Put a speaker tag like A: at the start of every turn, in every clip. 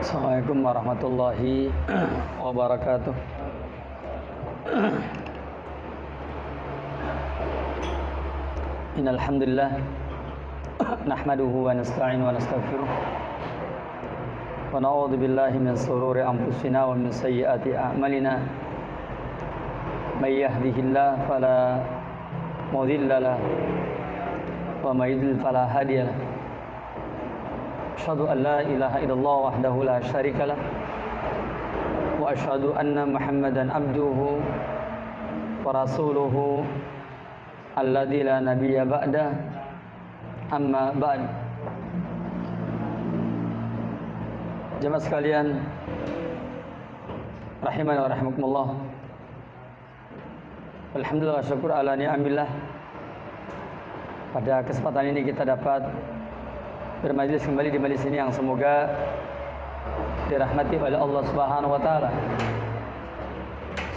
A: Assalamualaikum warahmatullahi wabarakatuh. Innal hamdalillah nahmaduhu wa nasta'inu wa nastaghfiruh wa na'udzu billahi min shururi anfusina wa min sayyiati a'malina. May yahdihillahu fala mudilla lahu wa may yudlil fala hadiya lahu. Asyhadu an la ilaha illallah wahdahu la syarika lah wa asyhadu anna Muhammadan abduhu wa rasuluhu alladzi la nabiyya ba'da, amma ba'd. Jemaah sekalian rahimani wa rahimakumullah, alhamdulillah wa syukur ala ni'amillah. Pada kesempatan ini kita dapat bermajlis kembali di majlis ini yang semoga dirahmati oleh Allah Subhanahu wa taala.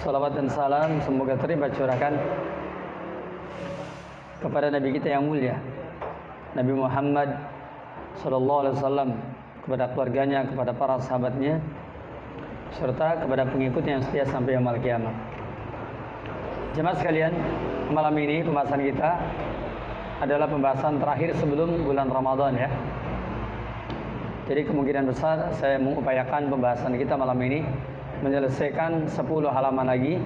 A: Salawat dan salam semoga terima curahkan kepada Nabi kita yang mulia, Nabi Muhammad sallallahu alaihi wasallam, kepada keluarganya, kepada para sahabatnya, serta kepada pengikutnya yang setia sampai yaumul kiamat. Jemaah sekalian, malam ini pembahasan kita adalah pembahasan terakhir sebelum bulan Ramadan ya. Jadi kemungkinan besar saya mengupayakan pembahasan kita malam ini menyelesaikan 10 halaman lagi.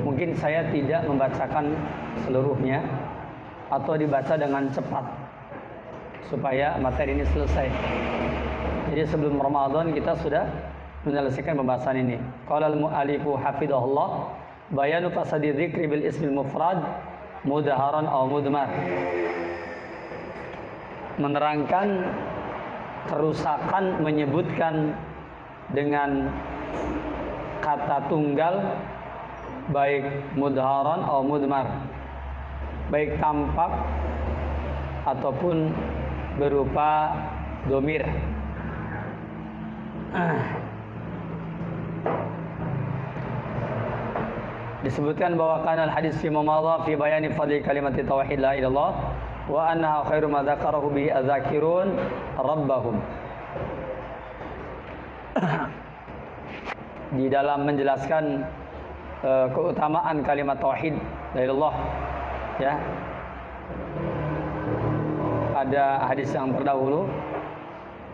A: Mungkin saya tidak membacakan seluruhnya atau dibaca dengan cepat supaya materi ini selesai. Jadi sebelum Ramadan kita sudah menyelesaikan pembahasan ini. Qala al-mu'allifu hafidhahullah bayanu fasadi dzikri bil ismil mufrad mudhaharan aw mudmar, menerangkan kerusakan menyebutkan dengan kata tunggal baik mudhaharan aw mudmar, baik tampak ataupun berupa dhamir. Disebutkan bahwa kanal hadis fi mamadha fi bayani fadli kalimati tauhid la ilallah wa annaha khairu ma dzakarahu bihi adzakirun rabbahum. Di dalam menjelaskan keutamaan kalimat tauhid la ilallah ya, ada hadis yang terdahulu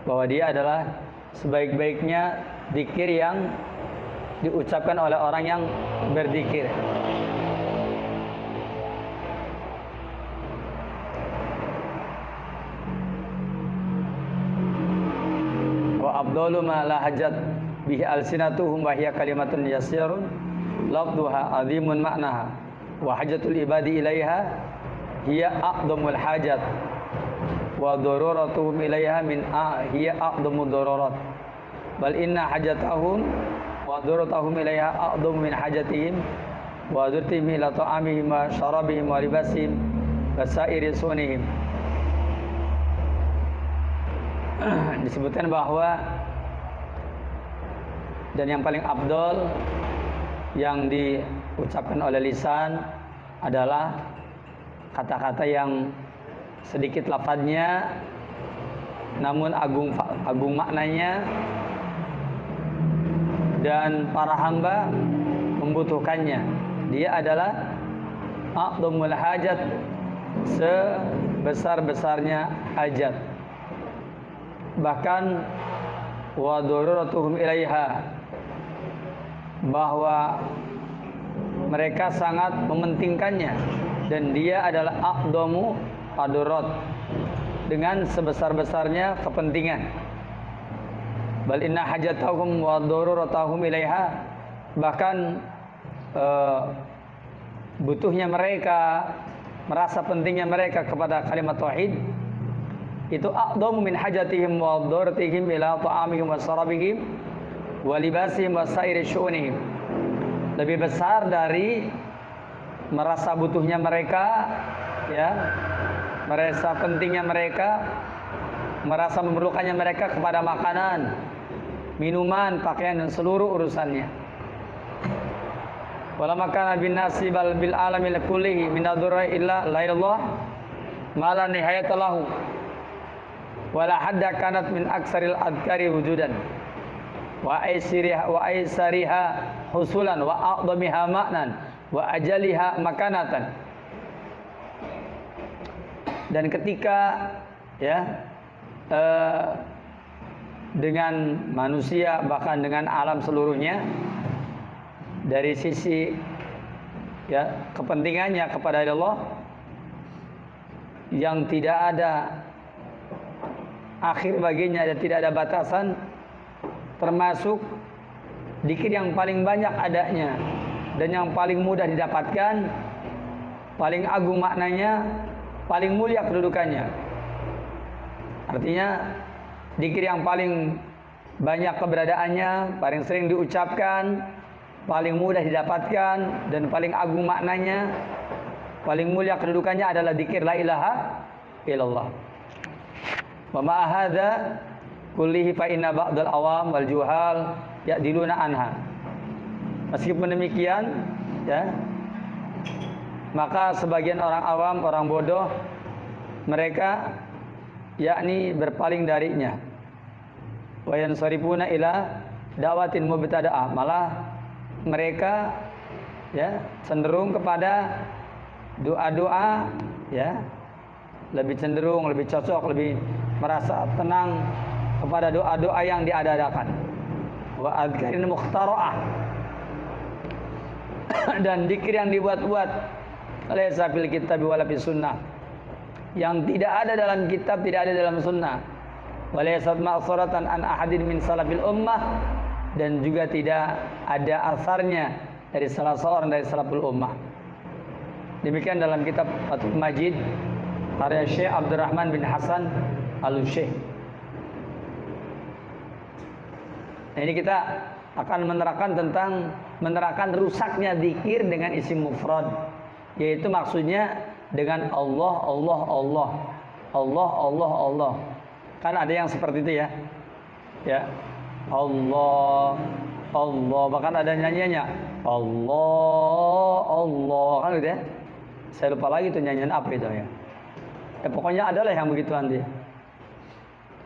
A: bahwa dia adalah sebaik-baiknya zikir yang diucapkan oleh orang yang berzikir. Wa afdalu ma la hajat bihi alsinatuhum wa hiya kalimatun yasirun lafdhuha azimun ma'naha wa hajatul ibadi ilaiha hiya aqdamul hajat wa daruratuhum ilaiha min hiya aqdamud darurat bal inna hajatahum wa daruratuhum ilaiha aqdamu min hajatihim wa darurtihim ila ta'amihim wa syarabihim wa libasihim wa sa'iri sunihim. Disebutkan bahwa dan yang paling afdal yang diucapkan oleh lisan adalah kata-kata yang sedikit lafadznya namun agung maknanya, dan para hamba membutuhkannya. Dia adalah aqdamul hajat, sebesar-besarnya hajat. Bahkan wa daruratuhum ilaiha, bahwa mereka sangat mementingkannya, dan dia adalah aqdamu adurat, dengan sebesar-besarnya kepentingan. Bal inna hajatahum wa daruratahum ilaiha, bahkan butuhnya mereka, merasa pentingnya mereka kepada kalimat tauhid itu aqdamu min hajatihim wa daruratihim ila ta'amihim wa syarabihim wa libasihim wa sa'iri syu'unihim, lebih besar dari merasa butuhnya mereka ya, merasa pentingnya mereka, merasa memerlukannya mereka kepada makanan, minuman, pakaian, dan seluruh urusannya. Wala makana bin nasi bal bil alamil kullihi min adurra illa la ilallah ma la nihayata lahu wala hadda kanat min aksaril adkari wujudan. wa aisariha husulan wa a'dhamiha ma'nan wa ajaliha makanatan. Dan ketika dengan manusia bahkan dengan alam seluruhnya dari sisi kepentingannya kepada Allah yang tidak ada akhir baginya dan tidak ada batasan, termasuk zikir yang paling banyak adanya dan yang paling mudah didapatkan, paling agung maknanya, paling mulia kedudukannya. Artinya zikir yang paling banyak keberadaannya, paling sering diucapkan, paling mudah didapatkan dan paling agung maknanya, paling mulia kedudukannya adalah zikir la ilaha illallah. Wa ma hadza kullihi fa inna ba'dal awam wal juhal ya'diluna anha. Meskipun demikian, maka sebagian orang awam, orang bodoh, mereka berpaling darinya. Wa yansarifuna ila da'watin mubtada'ah. Malah mereka cenderung kepada doa-doa, lebih cenderung, lebih cocok, lebih merasa tenang kepada doa-doa yang diadakan. Wa adkarin mukhtara'ah. Dan zikir yang dibuat-buat laysa fil kitab wala fis sunnah, yang tidak ada dalam kitab, tidak ada dalam sunnah. Wa laysat ma'suratan an ahadin min salafil ummah, dan juga tidak ada asarnya dari salah seorang dari salaful ummah. Demikian dalam kitab Fathul Majid karya Syekh Abdurrahman bin Hasan Al-Syekh. Nah, ini kita akan menerangkan rusaknya zikir dengan isim mufrad, yaitu maksudnya dengan Allah, Allah, Allah, Allah, Allah, Allah. Kan ada yang seperti itu ya. Allah, Allah, bahkan ada nyanyiannya Allah, Allah, kan gitu ya. Saya lupa lagi tuh nyanyian apa itu ya. Pokoknya adalah yang begitu nanti.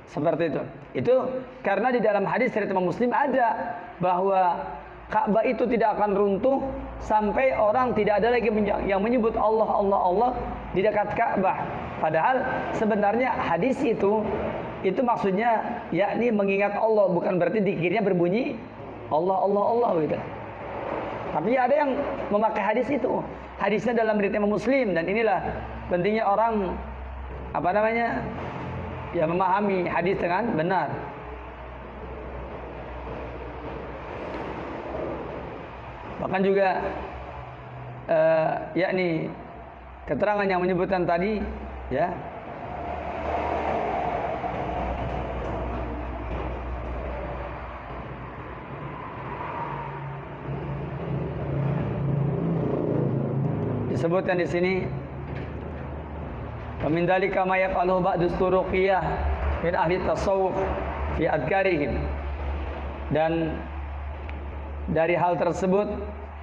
A: Seperti itu. Itu karena di dalam hadis riwayat Imam Muslim ada bahwa Ka'bah itu tidak akan runtuh sampai orang tidak ada lagi yang menyebut Allah, Allah, Allah di dekat Ka'bah. Padahal sebenarnya hadis itu maksudnya yakni mengingat Allah, bukan berarti zikirnya berbunyi Allah, Allah, Allah gitu. Tapi ada yang memakai hadis itu. Hadisnya dalam riwayat Imam Muslim, dan inilah pentingnya orang memahami hadis dengan benar. Bahkan juga yakni keterangan yang menyebutkan tadi disebutkan di sini, min dzalika ma yaqalu ba'dus turuqiyah min ahli tasawuf fi adkarihim. Dan dari hal tersebut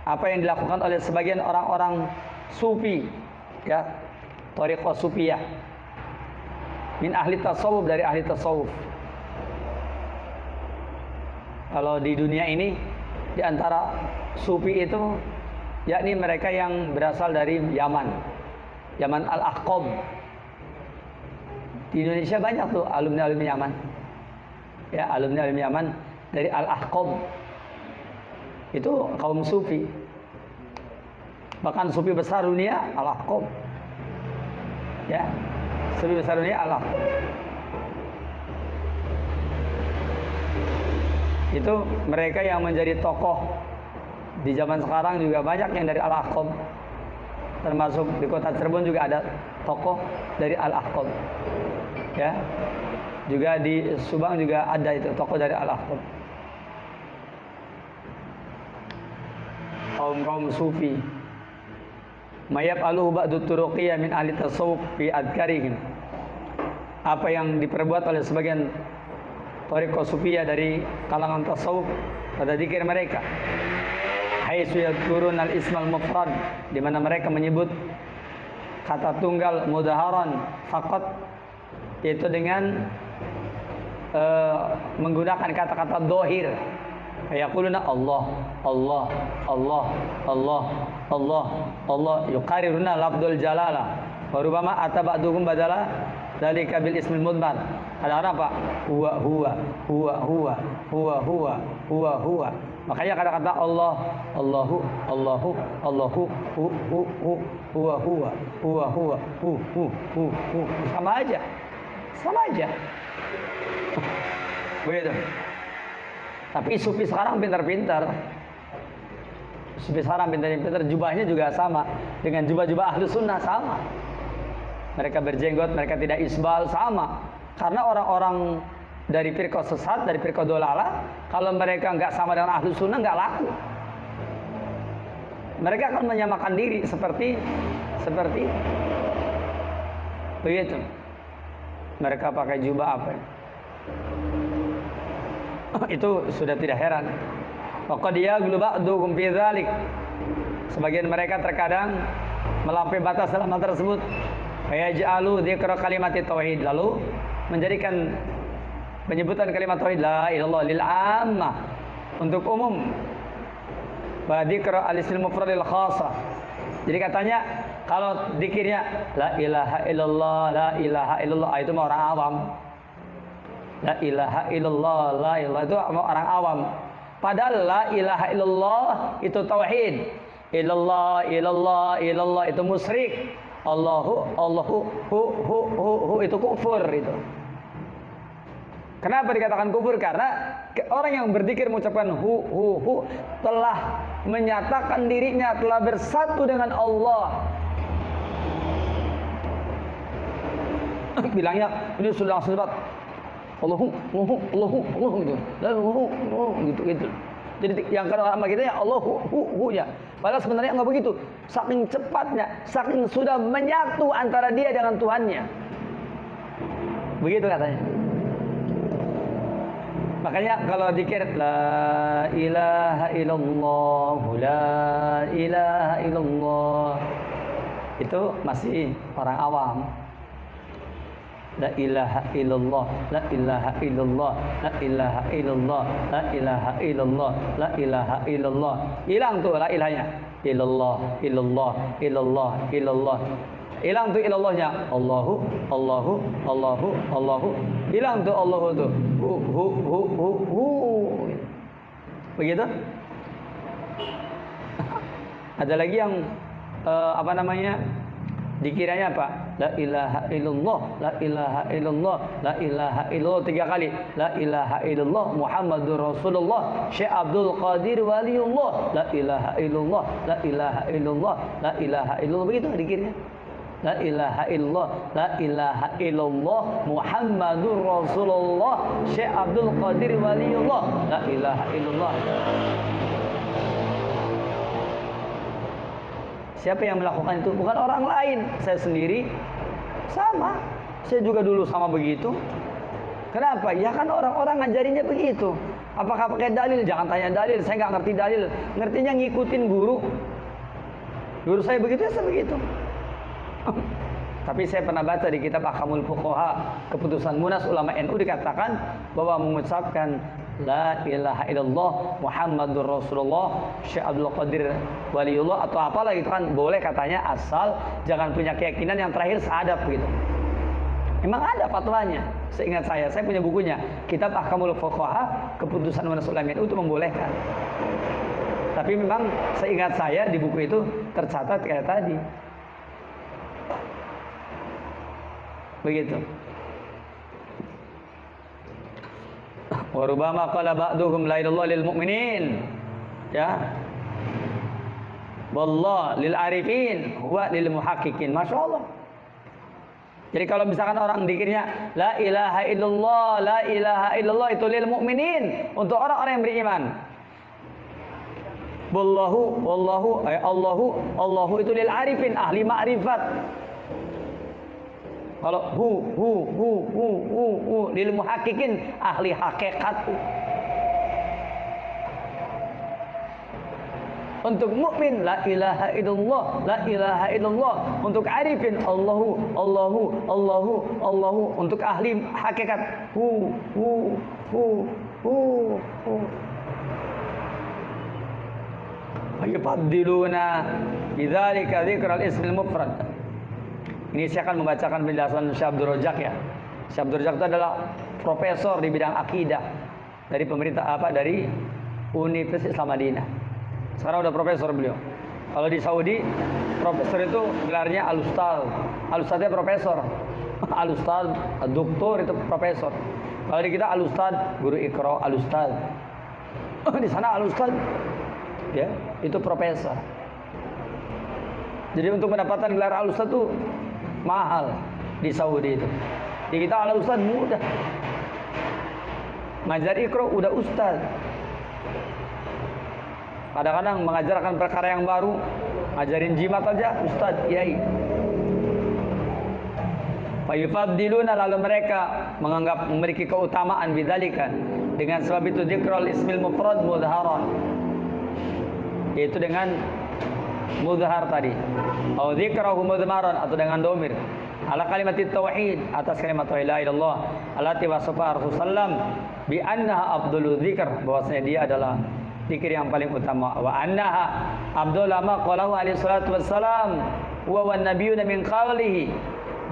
A: apa yang dilakukan oleh sebagian orang-orang sufi, thariqah sufiyah, min ahli tasawuf, dari ahli tasawuf. Kalau di dunia ini di antara sufi itu yakni mereka yang berasal dari Yaman Al-Ahqab. Di Indonesia banyak tuh alumni Yaman. Alumni Yaman dari Al-Ahqab. Itu kaum sufi. Bahkan sufi besar dunia Al-Ahqab. Sufi besar dunia Al-Ahqab. Itu mereka yang menjadi tokoh di zaman sekarang juga banyak yang dari Al-Ahqab. Termasuk di kota Cirebon juga ada tokoh dari Al-Ahqab. Juga di Subang juga ada itu tokoh dari Al-Ahqab. Kaum sufi. Mayab aluhu ba'du turuqiyah min ahli tasawuf fi adkarihim. Apa yang diperbuat oleh sebagian thariqah sufiyah dari kalangan tasawuf pada zikir mereka. Haitsu yadhkurun al-ismal mufrad, di mana mereka menyebut kata tunggal mudhaharan faqat, yaitu dengan menggunakan kata-kata dohir, Yaquluna Allah, Allah, Allah, Allah, Allah, Allah. Yuqariruna lafdzul jalalah. Wa rubama ataba'duhum badala dzalika bil ismil mudmar. Ada orang apa? Huwa huwa, huwa huwa, huwa huwa, huwa huwa. Makanya kata-kata Allah, Allahu, Allahu, Allahu, huwa huwa, huwa huwa, hu. Sama aja. Sama aja. Begitu. Tapi sufi sekarang pintar-pintar. Sufi sekarang pintar-pintar, jubahnya juga sama dengan jubah-jubah ahlu sunnah, sama. Mereka berjenggot, mereka tidak isbal, sama. Karena orang-orang dari firqah sesat, dari firqah dolalah, kalau mereka nggak sama dengan ahlu sunnah, nggak laku. Mereka akan menyamakan diri seperti begitu. Mereka pakai jubah apa? Itu sudah tidak heran. Maka dia ba'duhum fi dzalik. Sebagian mereka terkadang melampaui batas dalam hal tersebut. Fayaj'alu dzikra kalimat tauhid, lalu menjadikan penyebutan kalimat tauhid la ilallah lil ammah, untuk umum. Wa dzikra al-ismil mufradil khassah. Jadi katanya kalau zikirnya la ilaha illallah, la ilaha illallah, itu mah orang awam. La ilaha illallah, la ilaha itu orang awam. Padahal la ilaha illallah itu tauhid. Illallah, ilallah, ilallah itu musyrik. Allahu, Allahu, hu itu kufur itu. Kenapa dikatakan kufur? Karena orang yang berzikir mengucapkan hu telah menyatakan dirinya telah bersatu dengan Allah. Bilangnya ini sudah sebab Allahu gitu. Jadi yang kata sama kita ya Allahu ya. Padahal sebenarnya enggak begitu. Saking cepatnya, saking sudah menyatu antara dia dengan Tuhannya. Begitu katanya. Makanya kalau zikir la ilaha illallah, la ilaha illallah, itu masih orang awam. La ilaha illallah, la ilaha illallah, la ilaha illallah, la ilaha illallah, la ilaha illallah. Hilang tuh la ilahnya. Illallah, illallah, illallah, illallah. Hilang tuh illallahnya. Allahu, Allahu, Allahu, Allahu. Hilang tuh Allahu tuh. Hu. Begitu? Ada lagi yang apa namanya? Dikiranya apa? La ilaha illallah, la ilaha illallah, la ilaha illallah 3 kali. La ilaha illallah Muhammadur Rasulullah Syekh Abdul Qadir Waliullah. La ilaha illallah, la ilaha illallah, la ilaha illallah. Begitu dikirnya. La ilaha illallah, la ilaha illallah Muhammadur Rasulullah Syekh Abdul Qadir Waliullah. La ilaha illallah. Siapa yang melakukan itu? Bukan orang lain. Saya sendiri sama. Saya juga dulu sama begitu. Kenapa? Ya kan orang-orang ngajarinya begitu. Apakah pakai dalil? Jangan tanya dalil. Saya nggak ngerti dalil. Ngertinya ngikutin guru. Guru saya begitu, ya saya begitu. Tapi saya pernah baca di kitab Ahkamul Fuqaha, keputusan Munas Ulama NU dikatakan bahwa mengucapkan la ilaha illallah Muhammadur Rasulullah Syekh Abdul Qadir Waliullah atau apalah gitu kan boleh katanya, asal jangan punya keyakinan yang terakhir syahadat gitu. Memang ada fatwanya. Seingat saya punya bukunya, kitab Ahkamul Fuqaha, keputusan Munas Ulama NU itu membolehkan. Tapi memang seingat saya di buku itu tercatat kayak tadi. Begitu. Wa rubama qala ba'duhum la ilaha lil mu'minin. Ya. Wallah lil arifin huwa lil muhaqqiqin. Masyaallah. Jadi kalau misalkan orang dikirnya la ilaha illallah, la ilaha illallah itu lil mu'minin, untuk orang-orang yang beriman. Wallahu Allahu itu lil arifin, ahli ma'rifat. Kalau hu lil muhaqqiqin, ahli hakikat. Untuk mukmin la ilaha illallah, la ilaha illallah. Untuk arifin Allahu. Untuk ahli hakikat hu. Yufaddiluna bidzalika dzikral ismil mufrad. Ini saya akan membacakan penjelasan Syekh Abdul Razak ya. Syekh Abdul Razak itu adalah profesor di bidang akidah dari dari Universitas Islam Madinah. Sekarang udah profesor beliau. Kalau di Saudi profesor itu gelarnya al-ustaz. Al-ustaznya profesor. Al-ustaz, doktor itu profesor. Kalau di kita al-ustaz, guru Iqra, al-ustaz. Di sana al-ustaz ya, itu profesor. Jadi untuk mendapatkan gelar al-ustaz itu mahal di Saudi itu. Di kita al-ustaz mudah. Ngajar Iqra udah ustaz. Kadang-kadang mengajarkan perkara yang baru, ngajarin jimat aja ustaz, kiai. Fayufaddiluna, lalu mereka menganggap memiliki keutamaan bidzalika, dengan sebab itu dzikrul ismil mufrad mudharan, yaitu dengan mudhar tadi, atau dzikrahu mudmaran, atau dengan domir, ala kalimat tauhid, atas kalimat la ilaha illallah, allati wasafa Rasulullah bi annaha afdalul dzikr, bahwasanya dia adalah zikir yang paling utama, wa annaha afdalu ma qalahu alaihi salatu wassalam wa wan nabiyuna min qawlihi,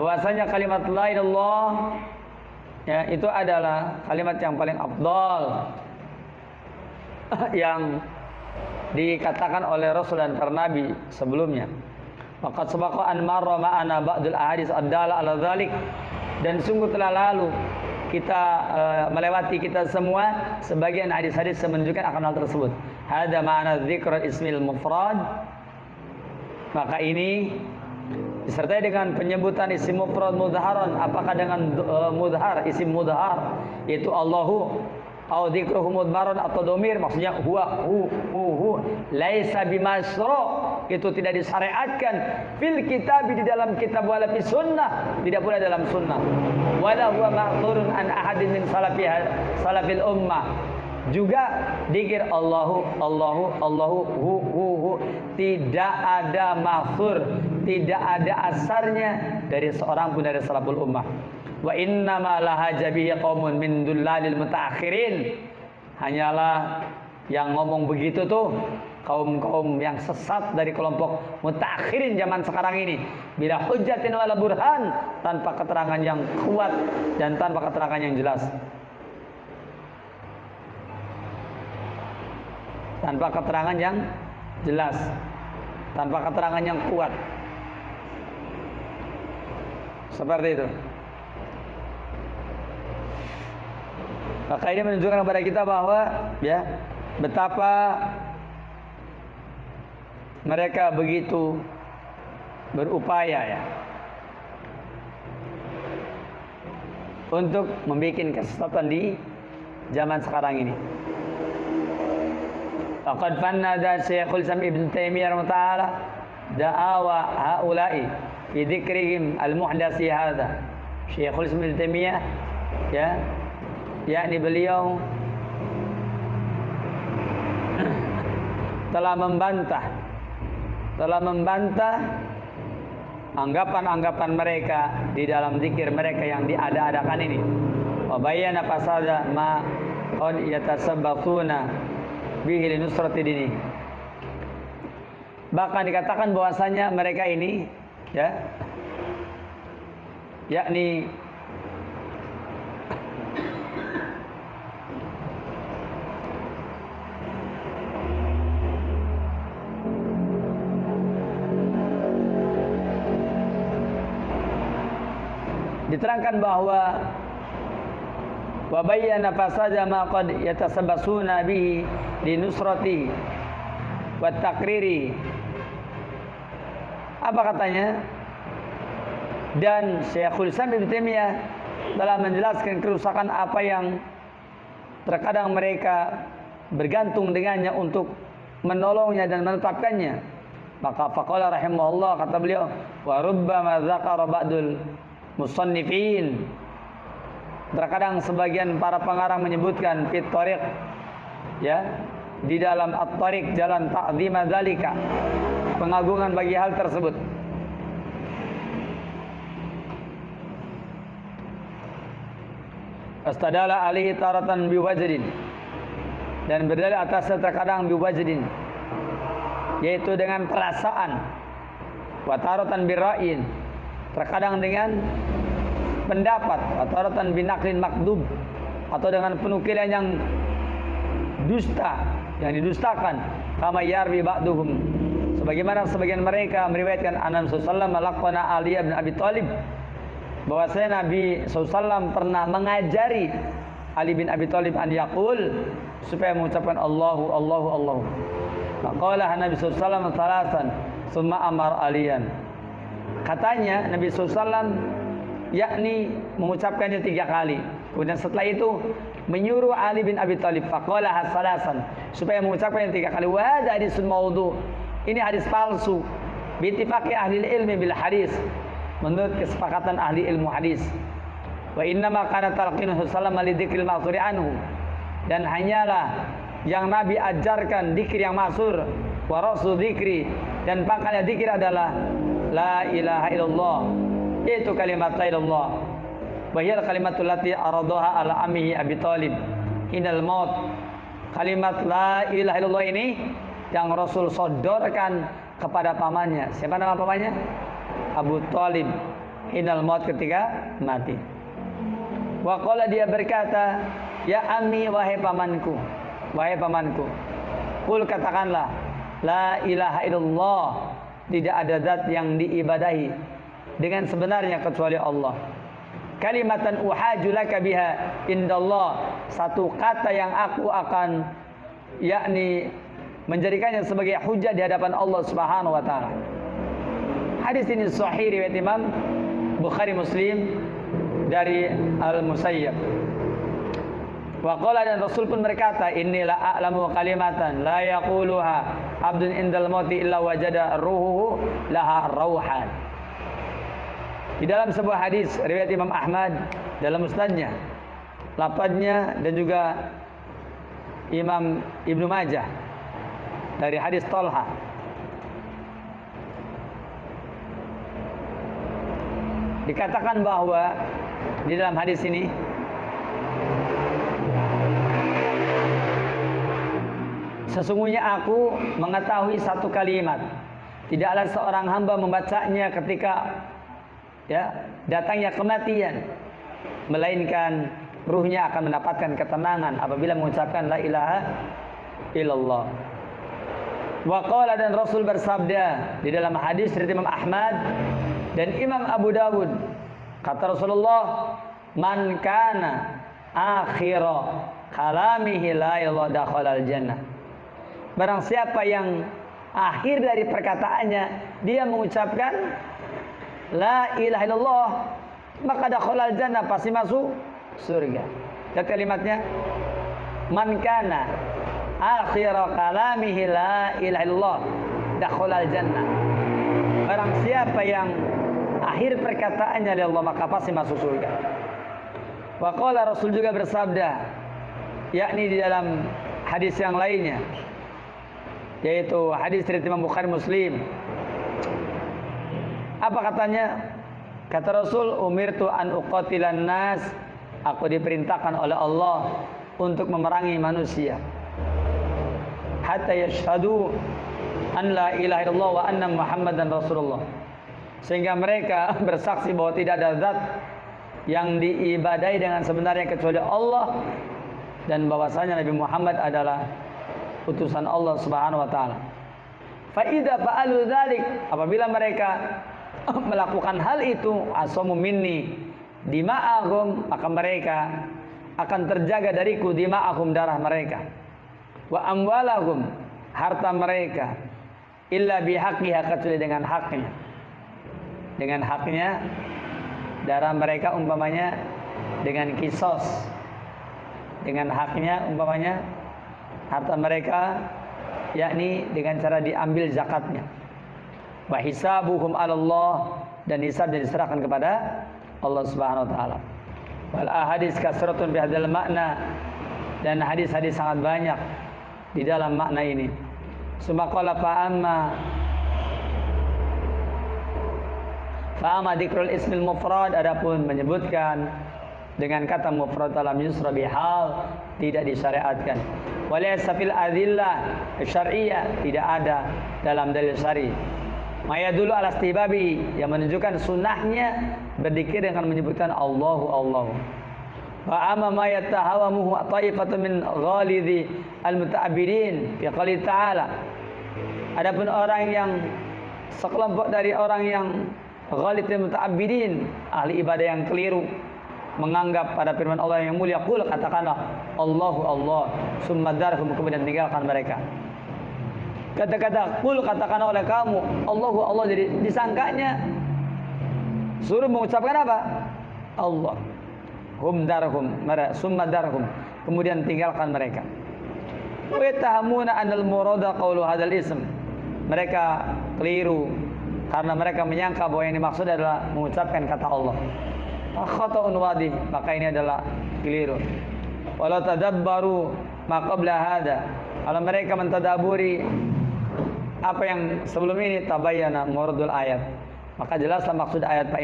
A: bahwasanya kalimat la ilaha illallah ya, itu adalah kalimat yang paling afdal yang dikatakan oleh Rasul dan para nabi sebelumnya. Faqad sabaqa an marra ma'ana ba'dul ahadits ad-dala ala dzalik, dan sungguh telah lalu kita melewati kita semua sebagian hadis-hadis yang menunjukkan akan hal tersebut. Hada ma'na dzikrul ismil mufrad, maka ini disertai dengan penyebutan isim mufrad mudharan. Apakah dengan mudhar, isim mudhar, yaitu Allahu, atau dzikruhu mudmaran, atau domir, maksudnya huwa hu laisa bimasra, itu tidak disyariatkan fil kitab, di dalam kitab, wala fi sunnah, tidak pula dalam sunnah, wala huwa ma'thurun an ahadin min salafil ummah. Juga dzikir Allahu hu tidak ada ma'thur, tidak ada asarnya dari seorang pun dari salaful ummah. Wa innama lahaja bihi qaumun min dullalil mutaakhirin, hanyalah yang ngomong begitu tuh kaum-kaum yang sesat dari kelompok mutaakhirin zaman sekarang ini, bila hujjatin wala burhan, tanpa keterangan yang kuat dan tanpa keterangan yang jelas. Tanpa keterangan yang jelas, tanpa keterangan yang kuat. Seperti itu. Maka ini menunjukkan kepada kita bahwa ya, betapa mereka begitu berupaya ya untuk membuat kesesatan di zaman sekarang ini. Faqad fannada Syekhul Islam Ibnu Taimiyah rahimahullah da'awa haula'i fi dzikrihim al-muhdasi hadza. Syekhul Islam Ibnu Taimiyah ya, yakni beliau telah membantah anggapan-anggapan mereka di dalam zikir mereka yang diada-adakan ini. Wa bayyana fasada ma qad yatasabbatuna bihi linusrati dini. Bahkan dikatakan bahwasanya mereka ini ya, yakni diterangkan bahwa wa bayyana fasada ma qad yatasabbasuna bihi linusrati wa takriri. Apa katanya? Dan Syekhul Islam Ibnu Taimiyah telah menjelaskan kerusakan apa yang terkadang mereka bergantung dengannya untuk menolongnya dan menetapkannya. Maka faqala rahimahullah, kata beliau, wa rubbama dzakara ba'dul musannifin, terkadang sebagian para pengarang menyebutkan fit thariq ya, di dalam at-thariq, jalan ta'zima dzalika, pengagungan bagi hal tersebut. Astadala alaihi taratan biwajdin, dan berdalil atasnya terkadang biwajdin, yaitu dengan perasaan, wa taratan birra'in, terkadang dengan pendapat, wa taratan binaqlin makdub, atau dengan penukilan yang dusta, yang didustakan, kama yarwi ba'duhum, sebagaimana sebagian mereka meriwayatkan Nabi sallallahu alaihi Ali bin Abi Thalib, bahwasanya Nabi SAW pernah mengajari Ali bin Abi Thalib an yaqul, supaya mengucapkan Allahu Allahu Allahu. Maqala Nabi SAW salasan, summa amar aliyan. Katanya Nabi SAW yakni mengucapkannya 3 kali. Kemudian setelah itu menyuruh Ali bin Abi Thalib, faqala salasan, supaya mengucapkannya 3 kali. Wa hadha hadisun maudhu. Ini hadis palsu. Bi ittifaqi ahli ilmi bil hadis. Menurut kesepakatan ahli ilmu hadis. Wa inna ma kana talqinuhu sallallahu li dzikril ma'thuri anhu. Dan hanyalah yang Nabi ajarkan dzikir yang masyhur, wa rasul dzikri, dan pangkalnya dzikir adalah la ilaha illallah, yaitu kalimat la ilallah. Wa hiya kalimatul lati aradaha ala ammihi Abi Thalib inal maut. Kalimat la ilaha illallah ini yang Rasul sodorkan kepada pamannya. Siapa nama pamannya? Abu Thalib inal maut, ketika mati. Wa qala, dia berkata, ya ammi, wahai pamanku, wahai pamanku, qul, katakanlah, la ilaha illallah, tidak ada zat yang diibadahi dengan sebenarnya kecuali Allah. Kalimatan uhaju laka biha indallah, satu kata yang aku akan yakni menjadikannya sebagai hujah di hadapan Allah Subhanahu wa taala. Hadis ini sahih riwayat Imam Bukhari Muslim dari Al-Musayyab. Wa qala, dan Rasul pun berkata, inni la a'lamu kalimatan la yaquluha abdun indal mauti illa wajada ruhuhu laha rauhan. Di dalam sebuah hadis riwayat Imam Ahmad dalam musnadnya, lafadznya, dan juga Imam Ibnu Majah dari hadis Talha, dikatakan bahwa di dalam hadis ini sesungguhnya aku mengetahui satu kalimat, tidaklah seorang hamba membacanya ketika datangnya kematian, melainkan ruhnya akan mendapatkan ketenangan apabila mengucapkan la ilaha illallah. Wa qala, dan Rasul bersabda di dalam hadis dari Imam Ahmad dan Imam Abu Dawud, kata Rasulullah, man kana akhira kalamihi la ilaha dakhalal jannah. Barang siapa yang akhir dari perkataannya dia mengucapkan la ilaha illallah, maka dakhalal jannah, pasti masuk surga. Dan kalimatnya, man kana akhira kalamihi la ilaha illallah dakhalal jannah. Barang siapa yang akhir perkataannya dari Allah, maka pasti masuk surga. Wa qala, Rasul juga bersabda, yakni di dalam hadis yang lainnya, yaitu hadis dari Imam Bukhari Muslim. Apa katanya? Kata Rasul, umirtu an uqatilan nas, aku diperintahkan oleh Allah untuk memerangi manusia, hatta yashhadu an la ilaha illallah wa anna Muhammadan Rasulullah, sehingga mereka bersaksi bahwa tidak ada zat yang diibadahi dengan sebenarnya kecuali Allah, dan bahwasanya Nabi Muhammad adalah utusan Allah Subhanahu wa taala. Fa idza fa'alu dzalik, apabila mereka melakukan hal itu, asamu minni dima'ahum, maka mereka akan terjaga dariku dima'ahum, darah mereka, wa amwalahum, harta mereka, illa bihaqqiha, kecuali dengan haknya. Dengan haknya darah mereka, umpamanya dengan kisos. Dengan haknya umpamanya harta mereka, yakni dengan cara diambil zakatnya. Wa hisabuhum 'ala Allah, dan hisabnya diserahkan kepada Allah Subhanahu wa taala. Wal ahadits kasratun bi hadzal makna, dan hadis-hadis sangat banyak di dalam makna ini. Summa qala fa amma dzikrul ismil mufrad, adapun menyebutkan dengan kata mufrad dalam yusra bihal tidak disyariatkan. walaysa fil adillah syar'iyyah, tidak ada dalam dalil syar'i. Mayadulu ala istibabi, yang menunjukkan sunnahnya berzikir dengan menyebutkan Allahu Allahu. Wa amma ma yatahawamuhu ta'ifatun min ghalidhi al-muta'abbirin fi qouli ta'ala. Adapun orang yang sekelompok dari orang yang ghalid dan muta'abbirin, ahli ibadah yang keliru, menganggap pada firman Allah yang mulia, qul, katakanlah Allahu Allah, summa darhum, kemudian tinggalkan mereka. Kata-kata qul, katakan oleh kamu Allahu Allah, jadi disangkanya suruh mengucapkan apa? Allah. Hum darhum, summa darhum, kemudian tinggalkan mereka. Wa yatahamuna anal murada qawlu hadzal ism. Mereka keliru karena mereka menyangka bahwa yang dimaksud adalah mengucapkan kata Allah. Khata'un wadih, maka ini adalah keliru. Walau tadabbaru ma qabla hada, kalau mereka mentadaburi apa yang sebelum ini, tabayyana muradul ayat, maka jelaslah maksud ayat fa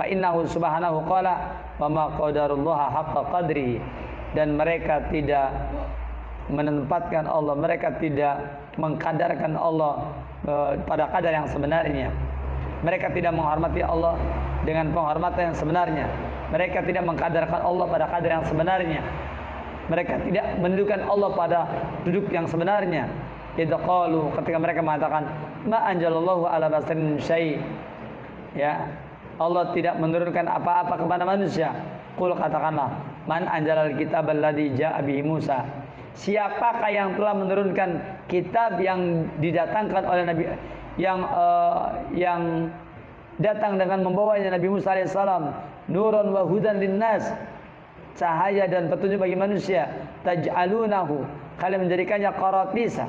A: innahu subhanahu qala wa ma qadarullaha haqqa qadrihi, dan mereka tidak menempatkan Allah, mereka tidak mengkadarkan Allah pada kadar yang sebenarnya. Mereka tidak menghormati Allah dengan penghormatan yang sebenarnya. Mereka tidak mengkadarkan Allah pada kadar yang sebenarnya. Mereka tidak mendudukan Allah pada duduk yang sebenarnya. Idza qalu, ketika mereka mengatakan ma anjalallahu ala basarin syai', ya, Allah tidak menurunkan apa-apa kepada manusia. Qul, katakanlah, man anjalal kitab alladzi ja'a bihi Musa. Siapakah yang telah menurunkan kitab yang didatangkan oleh Nabi, yang datang dengan membawanya Nabi Musa alaihissalam, nurun wa hudan linnas, cahaya dan petunjuk bagi manusia. Taj'alunahu, kalian menjadikannya qaratisa.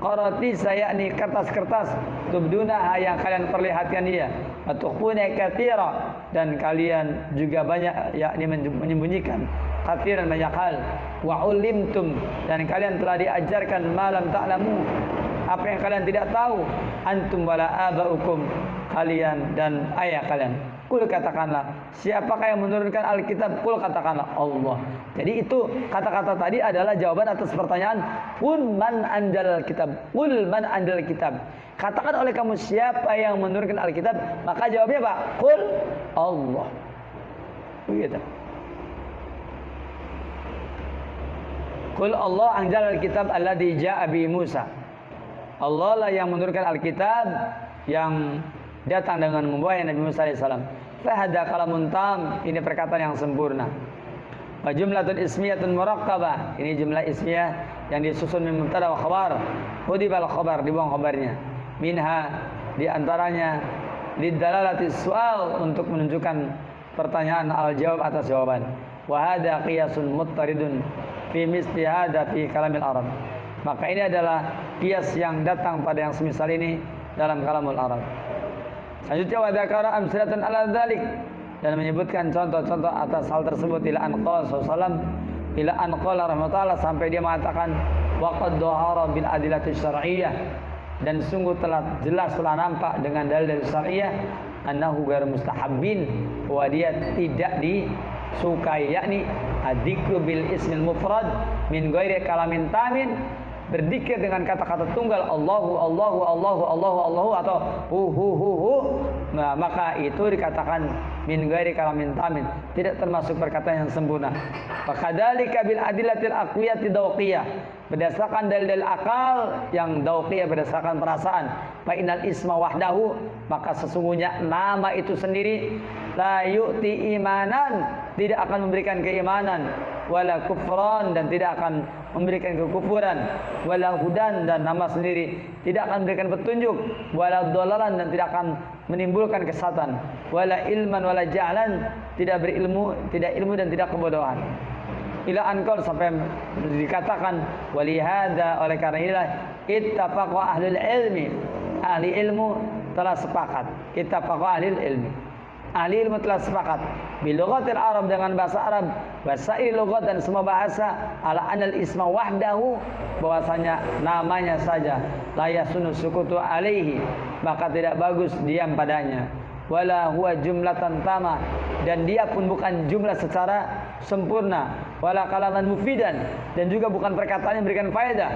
A: Qaratisa yakni kertas-kertas, tubdunaha, yang kalian perlihatkan dia, atukhuna katsira, dan kalian juga banyak yakni menyembunyikan katsiran, banyak hal. Wa ulimtum, dan kalian telah diajarkan malam ta'lamu, apa yang kalian tidak tahu, antum wala abaukum, kalian dan ayah kalian. Qul, katakanlah, siapakah yang menurunkan Alkitab? Qul, katakanlah Allah. Jadi itu kata-kata tadi adalah jawaban atas pertanyaan qul man anjal kitab. Qul man anjal kitab. Katakan oleh kamu siapa yang menurunkan Alkitab, maka jawabnya apa? Qul Allah. Begitu. Qul Allah anjal Alkitab alladzi ja'a bi Musa. Allah lah yang menurunkan Alkitab yang datang dengan membawa Nabi Musa alaihissalam. Fahada kalamun tam, ini perkataan yang sempurna. Wa jumlatun ismiyatun muraqqabah, ini jumlah ismiyah yang disusun min mubtada wa khabar. Hudibal khabar, dibuang khabarnya. Minha, di antaranya lidalalati su'al, untuk menunjukkan pertanyaan al jawab atas jawaban. Wa hada qiyasun muttaridun fi misli hada fi kalamil Arab. Maka ini adalah qiyas yang datang pada yang semisal ini dalam kalamul Arab. Selanjutnya wa dzakara amsalatan ala dzalik, dan menyebutkan contoh-contoh atas hal tersebut, ila an qala sallallahu ila an qala rahmatullah, sampai dia mengatakan wa qad dhahara bil adillati syar'iyyah, dan sungguh telah jelas, telah nampak dengan dalil syar'iyyah, annahu ghairu mustahabbin, bahwa dia tidak disukai, yakni adzikru bil ismil mufrad min ghairi kalamin tamin, berzikir dengan kata-kata tunggal Allahu Allahu Allahu Allahu Allahu atau hu. Nah, maka itu dikatakan min ghairi kalamin tamin, tidak termasuk perkataan yang sempurna. Fakadzalika bil adillatil aqliyati dawqiyah, berdasarkan dalil akal yang dawqiyah, berdasarkan perasaan. Fa innal isma wahdahu, maka sesungguhnya nama itu sendiri la yu'ti imanan, tidak akan memberikan keimanan, wala kufran, dan tidak akan memberikan kekufuran, wala hudan, dan nama sendiri tidak akan memberikan petunjuk, wala dhalalan, dan tidak akan menimbulkan kesesatan, wala ilman wala jahlan, tidak berilmu, tidak ilmu dan tidak kebodohan. Ila anqal, sampai dikatakan walihada, oleh karena inilah ittafaqa ahlul ilmi, ahli ilmu telah sepakat, ittafaqa ahlul ilmi, ahli ilmu telah sepakat bilughatil Arab, dengan bahasa Arab, wasail lughat, dan semua bahasa, ala anal isma wahdahu, bahwasanya namanya saja, la yasunu sukutu alaihi, maka tidak bagus diam padanya, wala huwa jumlatan tama, dan dia pun bukan jumlah secara sempurna, wala kalaman mufidan, dan juga bukan perkataan yang memberikan faedah.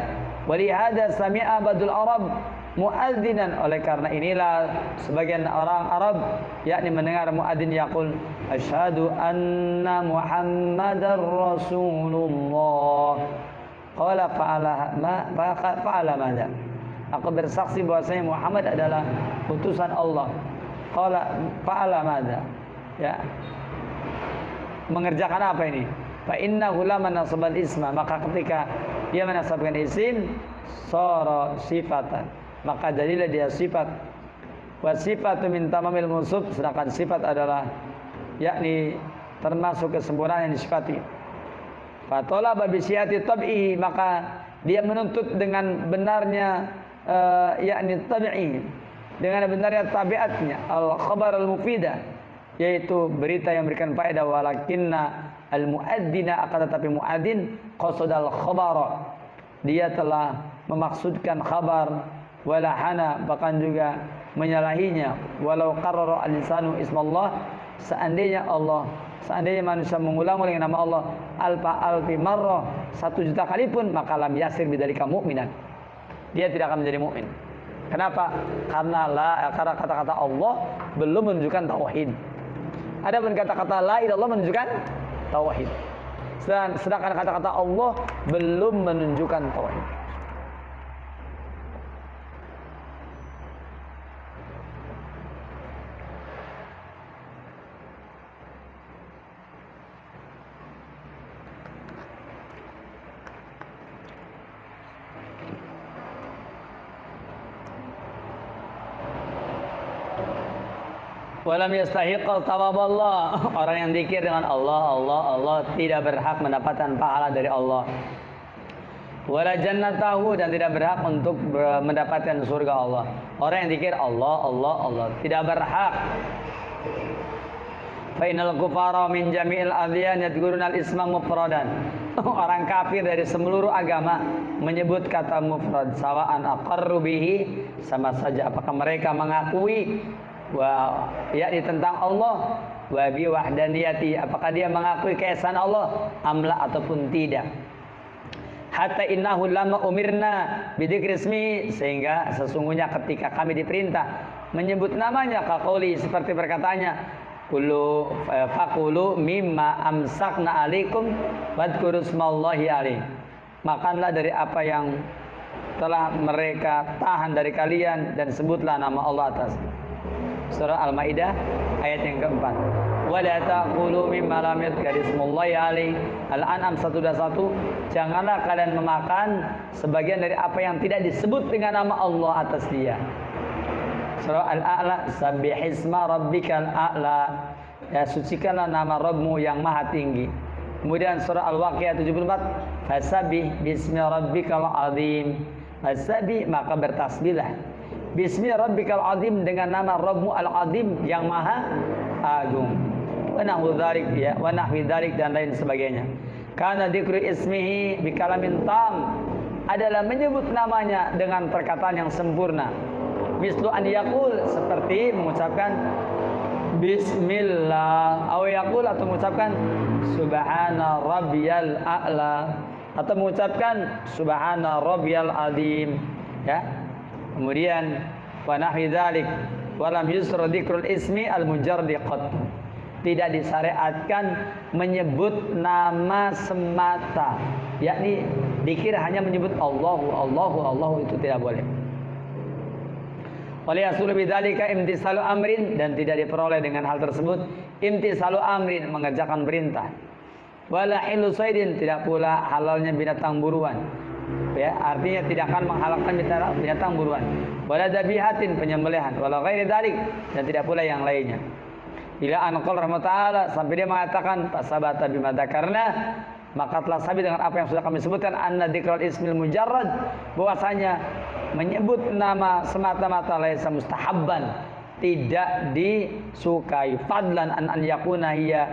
A: Walihada sami'a badul Arab muadzinan, oleh karena inilah sebagian orang Arab yakni mendengar muadzin yaqul asyhadu anna Muhammadar Rasulullah. Qala fa'ala madza? Aku bersaksi bahwasanya Muhammad adalah utusan Allah. Qala fa'ala madza? Ya. Mengerjakan apa ini? Fa innahu lamma nasabal isma, maka ketika dia menasabkan isim sara sifatan, maka jadilah dia sifat. Wa sifatu min tamamil mausuf, sedangkan sifat adalah yakni termasuk kesempurnaan yang disifati. Fa talaba bi siyati tab'i, maka dia menuntut dengan benarnya yakni tabi'i, dengan benarnya tabiatnya, al khabar al mufidah, yaitu berita yang memberikan faedah. Walakinna al muadzina, akan tetapi muadzin qasadal khabara, dia telah memaksudkan khabar, walahana, bahkan juga menyalahinya. Walau qarrara al-insanu ismallah, seandainya manusia mengulang-ulang nama Allah alfi marrah, 1.000.000 kali pun, maka lam yasir bidzalika mu'minan, dia tidak akan menjadi mukmin. Kenapa? Karena kata-kata Allah belum menunjukkan tauhid. Adapun kata-kata la ilaha illallah menunjukkan tauhid. Sedangkan kata-kata Allah belum menunjukkan tauhid. Walam yastahiqqa thawaballah, orang yang zikir dengan Allah tidak berhak mendapatkan pahala dari Allah. Wala jannatahu, dan tidak berhak untuk mendapatkan surga Allah. Orang yang zikir Allah tidak berhak. Fa innal kufara min jami'il adyan yadhkuruna al-isma mufradan. Orang kafir dari seluruh agama menyebut kata mufrad, sawa'an aqarru bihi, sama saja apakah mereka mengakui yakni tentang Allah, wa bi wahdaniyati, apakah dia mengakui keesaan Allah, amla ataupun tidak. Hatta innahu lamma umirna bidzikri ismi, sehingga sesungguhnya ketika kami diperintah menyebut namanya, kaqauli, seperti perkataannya, faqulu mimma amsakna alaikum wadhkuru smallahi alaihi, makanlah dari apa yang telah mereka tahan dari kalian dan sebutlah nama Allah atas. Surah Al-Maidah ayat yang keempat. Wa la taqulu mimma lam yadhkar ismullahi alaihi. Al-An'am 121. Janganlah kalian memakan sebagian dari apa yang tidak disebut dengan nama Allah atas dia. Surah Al-A'la, sabbihisma rabbikal a'la, ya sucikanlah nama Rabbmu yang maha tinggi. Kemudian surah Al-Waqiah 74, fasabbih bismi rabbikal azim. Fasabbih, maka bertasbihlah, bismi rabbikal azim, dengan nama Rabbmu al-azim yang maha agung. Wa nahwu dzalik, ya, wa nahwi dzalik, dan lain sebagainya. Karena dzikru ismihi bi kalamin tam, adalah menyebut namanya dengan perkataan yang sempurna. Mislu an yaqul, seperti mengucapkan bismillah, aw yaqul, atau mengucapkan subhana rabbiyal a'la, atau mengucapkan subhana rabbiyal azim, ya. Kemudian wa nahwi dzalik, wa lam yusra dzikrul ismi al-mujarrad qat, tidak disyariatkan menyebut nama semata, yakni dikira hanya menyebut Allahu, itu tidak boleh. Wal yasul bidzalika imtisalu amrin, dan tidak diperoleh dengan hal tersebut imtisalu amrin, mengerjakan perintah. Wala hilu saydin, tidak pula halalnya binatang buruan, ya, artinya tidak akan menghalalkan binatang buruan. Wala dhabihatin, penyembelihan. Wala ghairi dzalik, dan tidak pula yang lainnya. Ila an qala rahmatullah, sampai dia mengatakan fasabata bima dzakarna, maka telah sabit dengan apa yang sudah kami sebutkan, anna dzikrul ismil mujarrad, bahwasanya menyebut nama semata-mata laisa mustahabban, tidak disukai, fadlan an yakuna hiya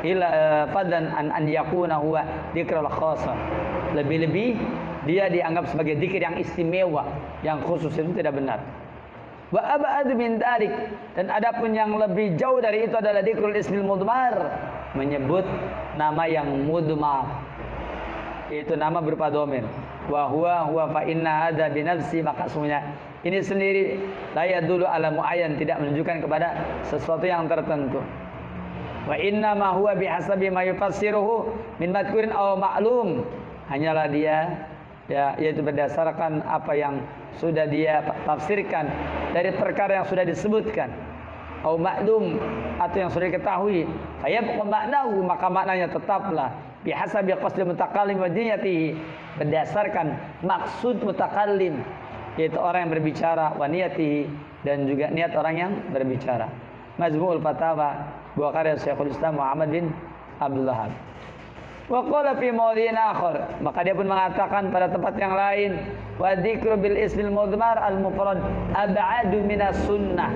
A: ila fadlan an yakuna huwa dzikrul khassa, lebih-lebih dia dianggap sebagai zikir yang istimewa, yang khusus, itu tidak benar. Wa ab'ad min dzalik, dan adapun yang lebih jauh dari itu adalah dzikrul ismil mudmar, menyebut nama yang mudmar, yaitu nama berupa dhamir. Wa huwa fa inna hadza bi nafsi, maka sesungguhnya ini sendiri la yadullu ala muayyan, tidak menunjukkan kepada sesuatu yang tertentu. Wa inna ma huwa bihasabi ma yufassiruhu min madkurin aw ma'lum, hanyalah dia ya, yaitu berdasarkan apa yang sudah dia tafsirkan dari perkara yang sudah disebutkan, aw ma'lum, atau yang sudah diketahui, fayabqa ma'nahu, maka maknanya tetaplah bihasabi qasdi mutakallim wa niyatihi, berdasarkan maksud mutakallim, yaitu orang yang berbicara, wa niyatihi, dan juga niat orang yang berbicara. Majmu'ul Fatawa, buah karya Syekhul Islam Muhammad bin Abdul Wahhab. Wa qala fi mawdhi'in akhar, maka dia pun mengatakan pada tempat yang lain, wa dzikru bil ismil mudmar al mufrad ab'adu minas sunnah,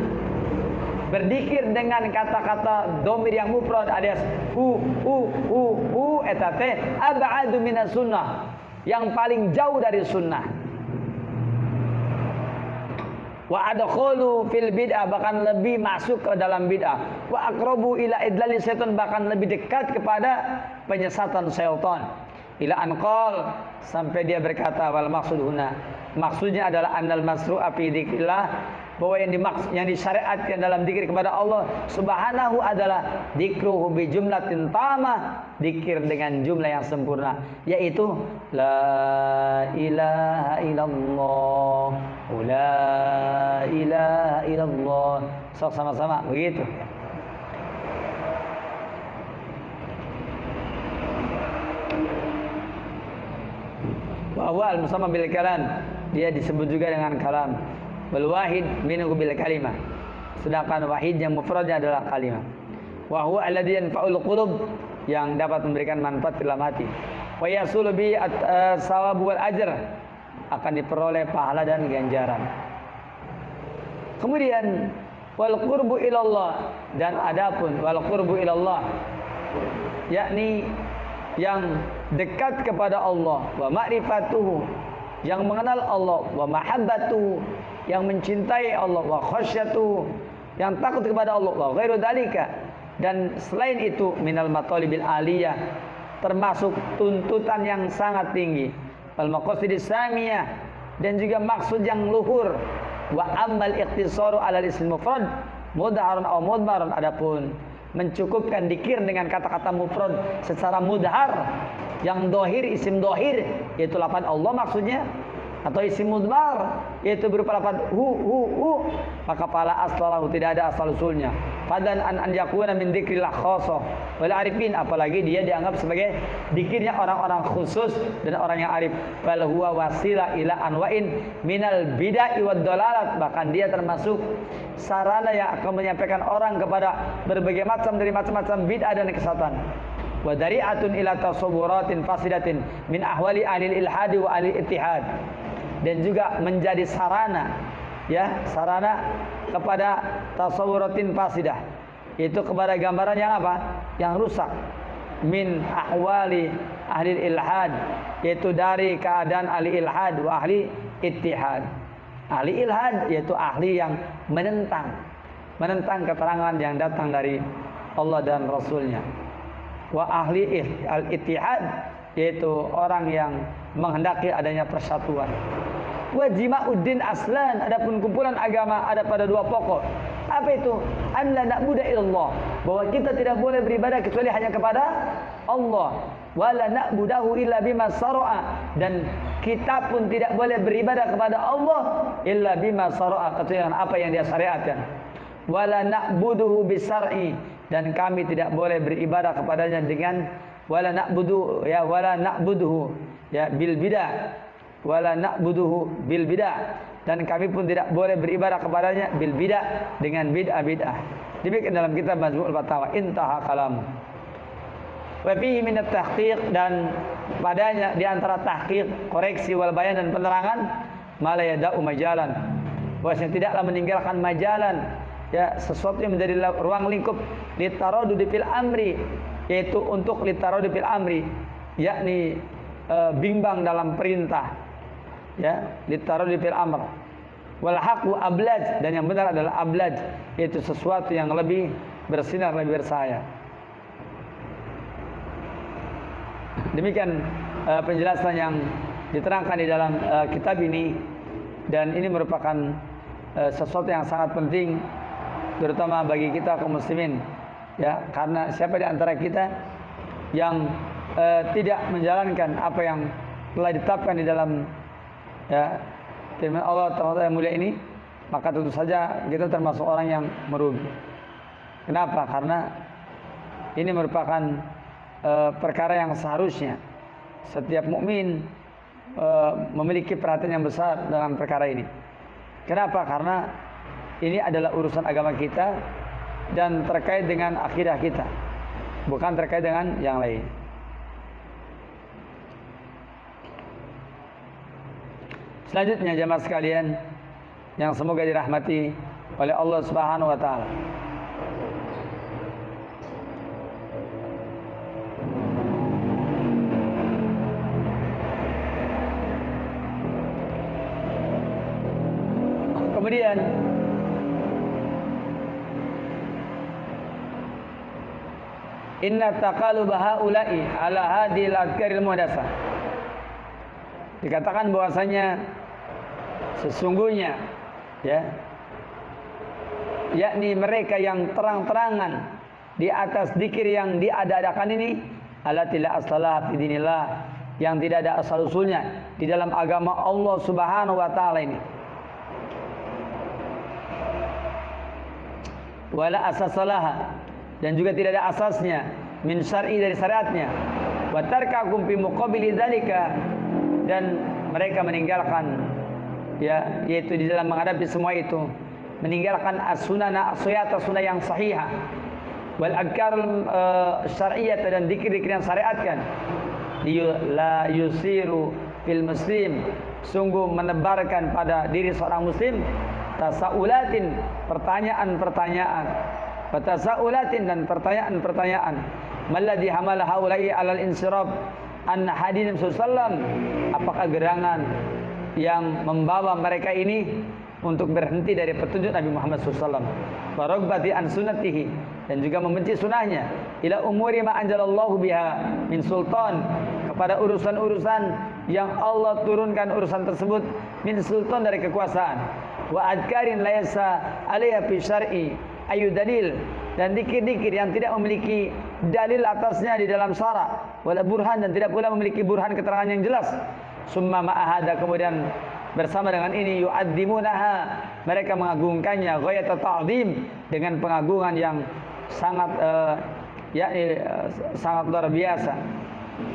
A: berzikir dengan kata-kata dhamir yang mufrad alias hu etate ab'adu minas sunnah, yang paling jauh dari sunnah. Wa adkhulu fil bid'ah, bahkan lebih masuk ke dalam bid'ah. Wa aqrabu ila idlali syaitan, bahkan lebih dekat kepada penyesatan syaitan. Ila anqal, sampai dia berkata, wal maksud huna, maksudnya adalah annal masru'a fi dzikrillah, bahwa yang disyariatkan dalam zikir kepada Allah Subhanahu adalah dzikruhu bi jumlatin tamah, zikir dengan jumlah yang sempurna, yaitu la ilaha illallah, la ilaha illallah. Sok sama-sama begitu. Bahwa al-musamma bil kalam, dia disebut juga dengan kalam. Wal wahid minhu bil kalimah, sedangkan wahid yang mufradnya adalah kalimah. Wa huwa alladhi yanfa'ul qulub, yang dapat memberikan manfaat dalam hati. Wa yasulu bi as-sawab wal ajr, akan diperoleh pahala dan ganjaran. Kemudian wal qurbu ilallah, dan adapun wal qurbu ilallah, yakni yang dekat kepada Allah, wa ma'rifatuhu, yang mengenal Allah, wa mahabbatuhu, yang mencintai Allah, wa khasyatuhu, yang takut kepada Allah, wa ghairu dzalika, dan selain itu minal matalibil aliyah, termasuk tuntutan yang sangat tinggi, wal maqasidis samiyah, dan juga maksud yang luhur. Wa ammal ikhtisaru ala ismil mufrad mudharun aw mudmarun, adapun mencukupkan dikir dengan kata-kata mufrad secara mudhar, yang dohir, isim dohir, yaitu lafaz Allah maksudnya, atau isim mudmar, yaitu berupa lafaz hu, maka pala aslalahu, tidak ada asal usulnya. Fadan an yakuna min dzikrillah khassah wal arifin, apalagi dia dianggap sebagai dikirnya orang-orang khusus dan orang yang arif. Wal huwa wasila ila anwa'in minal bid'ah wad dalalat, bahkan dia termasuk sarana yang akan menyampaikan orang kepada berbagai macam dari macam-macam bid'ah dan kesesatan. Wa dari'atun ila tasawwuratin fasidatin min ahwali ahli ilhadi wa ahli ittihad, dan juga menjadi sarana, ya, sarana kepada tasawwuratin fasidah, itu kepada gambaran yang apa? Yang rusak. Min ahwali ahli ilhad, yaitu dari keadaan ahli ilhad, wa ahli ittihad. Ahli ilhad yaitu ahli yang menentang keterangan yang datang dari Allah dan Rasulnya. Wa ahli al-ittihad yaitu orang yang menghendaki adanya persatuan. Wa jima'uddin aslan, adapun kumpulan agama ada pada dua pokok. Apa itu? An la na'budu illallah, bahwa kita tidak boleh beribadah kecuali hanya kepada Allah. Wa la na'budahu illa bima syara'a, dan kita pun tidak boleh beribadah kepada Allah illa bima syara'a, kecuali dengan apa yang dia syariatkan. Wa la na'buduhu bisar'i, dan kami tidak boleh beribadah kepadanya dengan wala na'budu ya wala na'buduhu ya bil bidah, wala na'buduhu bil bidah, dan kami pun tidak boleh beribadah kepadanya bil bidah, dengan bid'ah. Demikian dalam kitab Majmu'ul Fatawa, intaha kalam. Wa fihi min at-tahqiq, dan padanya di antara tahqiq, koreksi, wal bayan, dan penerangan, ma la yada'u majalan, bahwasanya tidaklah meninggalkan majalan, ya, sesuatu yang menjadi ruang lingkup litaradudi fil amri, yaitu untuk litaradudi fil amri, yakni bimbang dalam perintah, ya, litaradudi fil amr. Wal haqqu ablaj, dan yang benar adalah ablaj, yaitu sesuatu yang lebih bersinar, lebih bersaya. Demikian penjelasan yang diterangkan di dalam kitab ini, dan ini merupakan sesuatu yang sangat penting terutama bagi kita kaum muslimin, ya, karena siapa di antara kita yang tidak menjalankan apa yang telah ditetapkan di dalam, ya, firman Allah Ta'ala yang mulia ini, maka tentu saja kita termasuk orang yang merugi. Kenapa? Karena ini merupakan perkara yang seharusnya setiap mukmin memiliki perhatian yang besar dalam perkara ini. Kenapa? Karena ini adalah urusan agama kita dan terkait dengan akidah kita, bukan terkait dengan yang lain. Selanjutnya jemaah sekalian yang semoga dirahmati oleh Allah Subhanahu wa taala. Kemudian inna taqalub haula'i ala hadil adkaril muhdasah, dikatakan bahwasanya sesungguhnya, ya, yakni mereka yang terang-terangan di atas zikir yang diada-adakan ini, allati la aslaha fi dinillah, yang tidak ada asal usulnya di dalam agama Allah Subhanahu wa taala ini. Wala asasalaha, dan juga tidak ada asasnya min syar'i, dari syariatnya. Wa tarkakum fi muqabili dzalika, dan mereka meninggalkan, ya, yaitu di dalam menghadapi semua itu, meninggalkan as-sunana as-suyata, sunnah yang sahihah, wal adkar syar'iyyah, dan zikir-zikir yang syariatkan. La yusiru fil muslim, sungguh menebarkan pada diri seorang muslim tasaulatin, pertanyaan-pertanyaan, tasaulatin, dan pertanyaan-pertanyaan, malladhi hamala haula'i alal insirab an hadin sallallahu, apakah gerangan yang membawa mereka ini untuk berhenti dari petunjuk Nabi Muhammad SAW, waragbati an sunnatihi, dan juga membenci sunnahnya, ila umuri ma anjalallahu biha min sultan, kepada urusan-urusan yang Allah turunkan urusan tersebut min sultan, dari kekuasaan, wa adkarin laisa alaiha fi syar'i ayu dalil, dan dikir-dikir yang tidak memiliki dalil atasnya di dalam syara, wala burhan, dan tidak pula memiliki burhan, keterangan yang jelas. Summa ma'ahada, kemudian bersama dengan ini, yu'addimunaha, mereka mengagungkannya, ghayata ta'zim, dengan pengagungan yang sangat sangat luar biasa.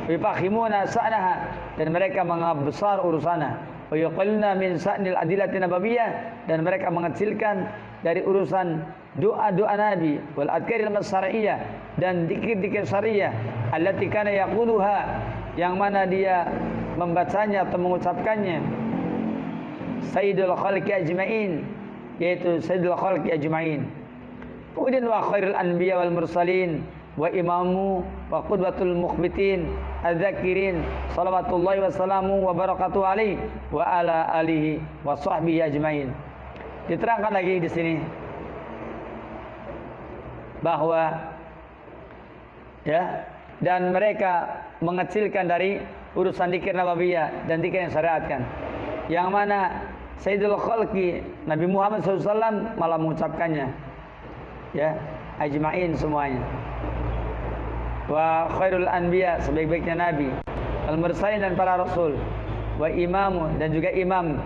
A: Yufahimuna sa'naha, dan mereka mengbesar urusannya. Wa yuqalluna min sa'nil adillati nabawiyyah, dan mereka mengecilkan dari urusan doa-doa Nabi, wal adkaril syar'iyyah, dan zikir-zikir syariah, allati kana yaquluha, yang mana dia membacanya atau mengucapkannya, Sayyidul Khalqi Ajma'in, yaitu Sayyidul Khalqi Ajma'in. Kemudian wa khairul anbiya wal mursalin, wa imamu wa qudwatul mukhbitin adzakirin, salawatullahi wassalamu wa barakatuh alaihi wa ala alihi wa sahbihi ajma'in. Diterangkan lagi di sini bahwa, ya, dan mereka mengecilkan dari urusan zikir nabawiyah dan zikir yang syariatkan, yang mana Sayyidul Khalqi Nabi Muhammad SAW malah mengucapkannya, ya, ajma'in, semuanya. Wa khairul anbiya, sebaik-baiknya nabi, al mursalin, dan para rasul, wa imamu, dan juga imam,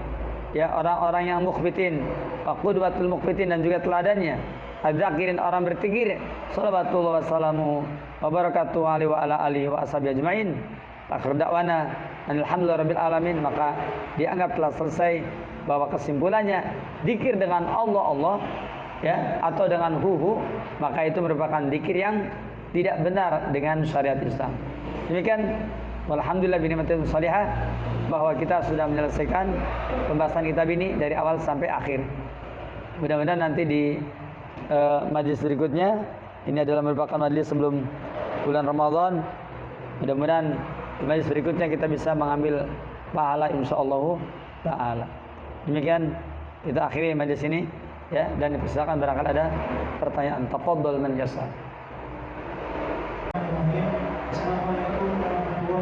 A: ya, orang-orang yang mukhbitin, wa qudwatul mukhbitin, dan juga teladannya, adzakirin, orang berzikir, salawatullah wassalamu wa barakatuh alaihi wa ala alihi wa ashabi ajmain. Akhir dakwana alhamdulillah rabbil alamin. Maka dianggap telah selesai bahwa kesimpulannya zikir dengan Allah, ya, atau dengan huhu, maka itu merupakan zikir yang tidak benar dengan syariat Islam. Demikian, walhamdulillah bi ni'matil salihah, bahwa kita sudah menyelesaikan pembahasan kitab ini dari awal sampai akhir. Mudah-mudahan nanti di majlis berikutnya, ini adalah merupakan majlis sebelum bulan Ramadan, mudah-mudahan di majlis berikutnya kita bisa mengambil pahala insyaallah ta'ala. Demikian kita akhiri majlis ini, ya, dan dipersilakan barangkali ada pertanyaan. Tafadhal man yasal.
B: Assalamualaikum warahmatullahi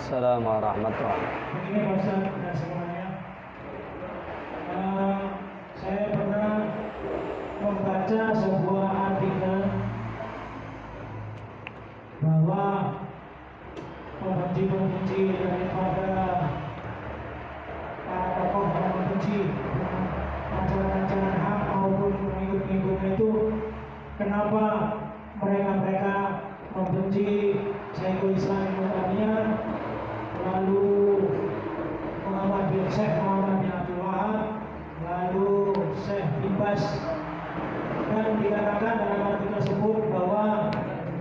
A: Assalamualaikum warahmatullahi wabarakatuh.
B: Begini Pak Ustaz dan semuanya, saya pernah membaca sebuah artikel bahwa pembenci-pembenci daripada para tokoh yang membenci ajaran-ajaran hak maupun pengikut-pengikutnya itu, kenapa mereka membenci Syekhul Islam Ibnu Taimiyah, lalu Syekh Muhammad bin Abdul Wahab, lalu Syekh bin Baz, dan dikatakan dalam artikel tersebut bahwa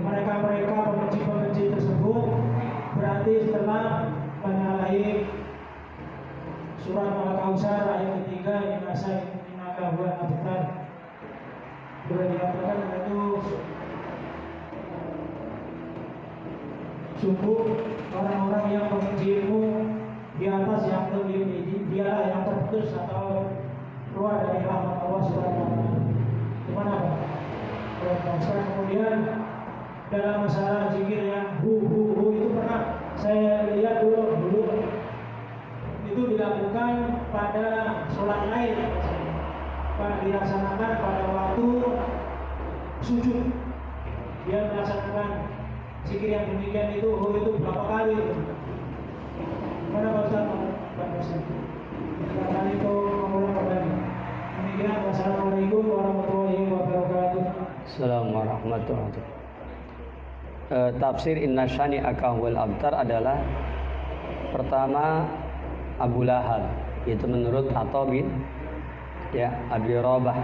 B: mereka pembenci tersebut berarti setelah menyalahi surat Al-Kautsar ayat 3 innaka huwal abtar, sudah dikatakan itu sungguh orang-orang yang membenci-Mu di atas yang dialah yang terputus atau keluar dari rahmat Allah Subhanahu wa taala. Gimana Pak? Kemudian dalam masalah zikir yang hu itu pernah saya lihat dulu itu dilakukan pada sholat lain, dilaksanakan pada waktu sujud. Dia melaksanakan zikir yang demikian itu berapa kali? Mana Pak Ustaz? Assalamualaikum warahmatullahi wabarakatuh.
A: Assalamualaikum warahmatullahi wabarakatuh. Tafsir inna syani'aka huwal abtar adalah pertama Abu Lahab, itu menurut Atha bin Abi Rabah.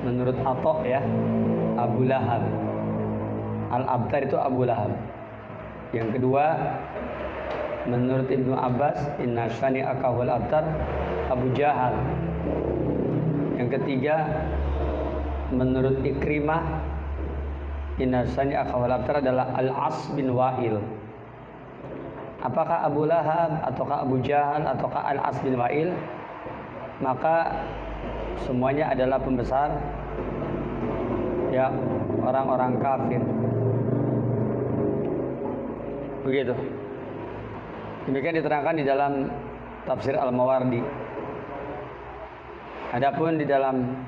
A: Menurut Atha Abu Lahab. Al-abtar itu Abu Lahab. Yang kedua menurut Ibnu Abbas inna syani'aka huwal abtar Abu Jahal. Yang ketiga menurut Ikrimah inna syani'aka huwal abtar adalah Al-As bin Wa'il. Apakah Abu Lahab ataukah Abu Jahal ataukah Al-As bin Wa'il? Maka semuanya adalah pembesar orang-orang kafir. Begitu. Demikian diterangkan di dalam tafsir Al-Mawardi. Adapun di dalam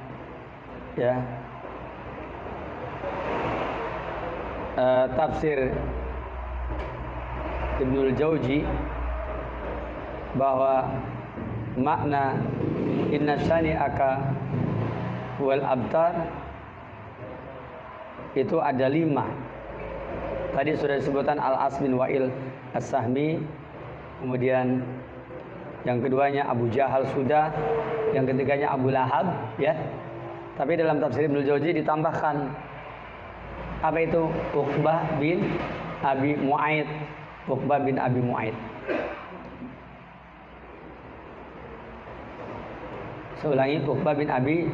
A: tafsir Ibnul Jauzi bahwa makna inna syani'aka wal abtar itu ada 5. Tadi sudah disebutkan Al-As bin Wa'il As-Sahmi, kemudian yang keduanya Abu Jahal sudah, yang ketiganya Abu Lahab Tapi dalam tafsir Ibnul Jauzi ditambahkan apa itu? Uqbah bin Abi Mu'aid. Uqbah bin Abi Mu'aid. Saya ulangi, Uqbah bin Abi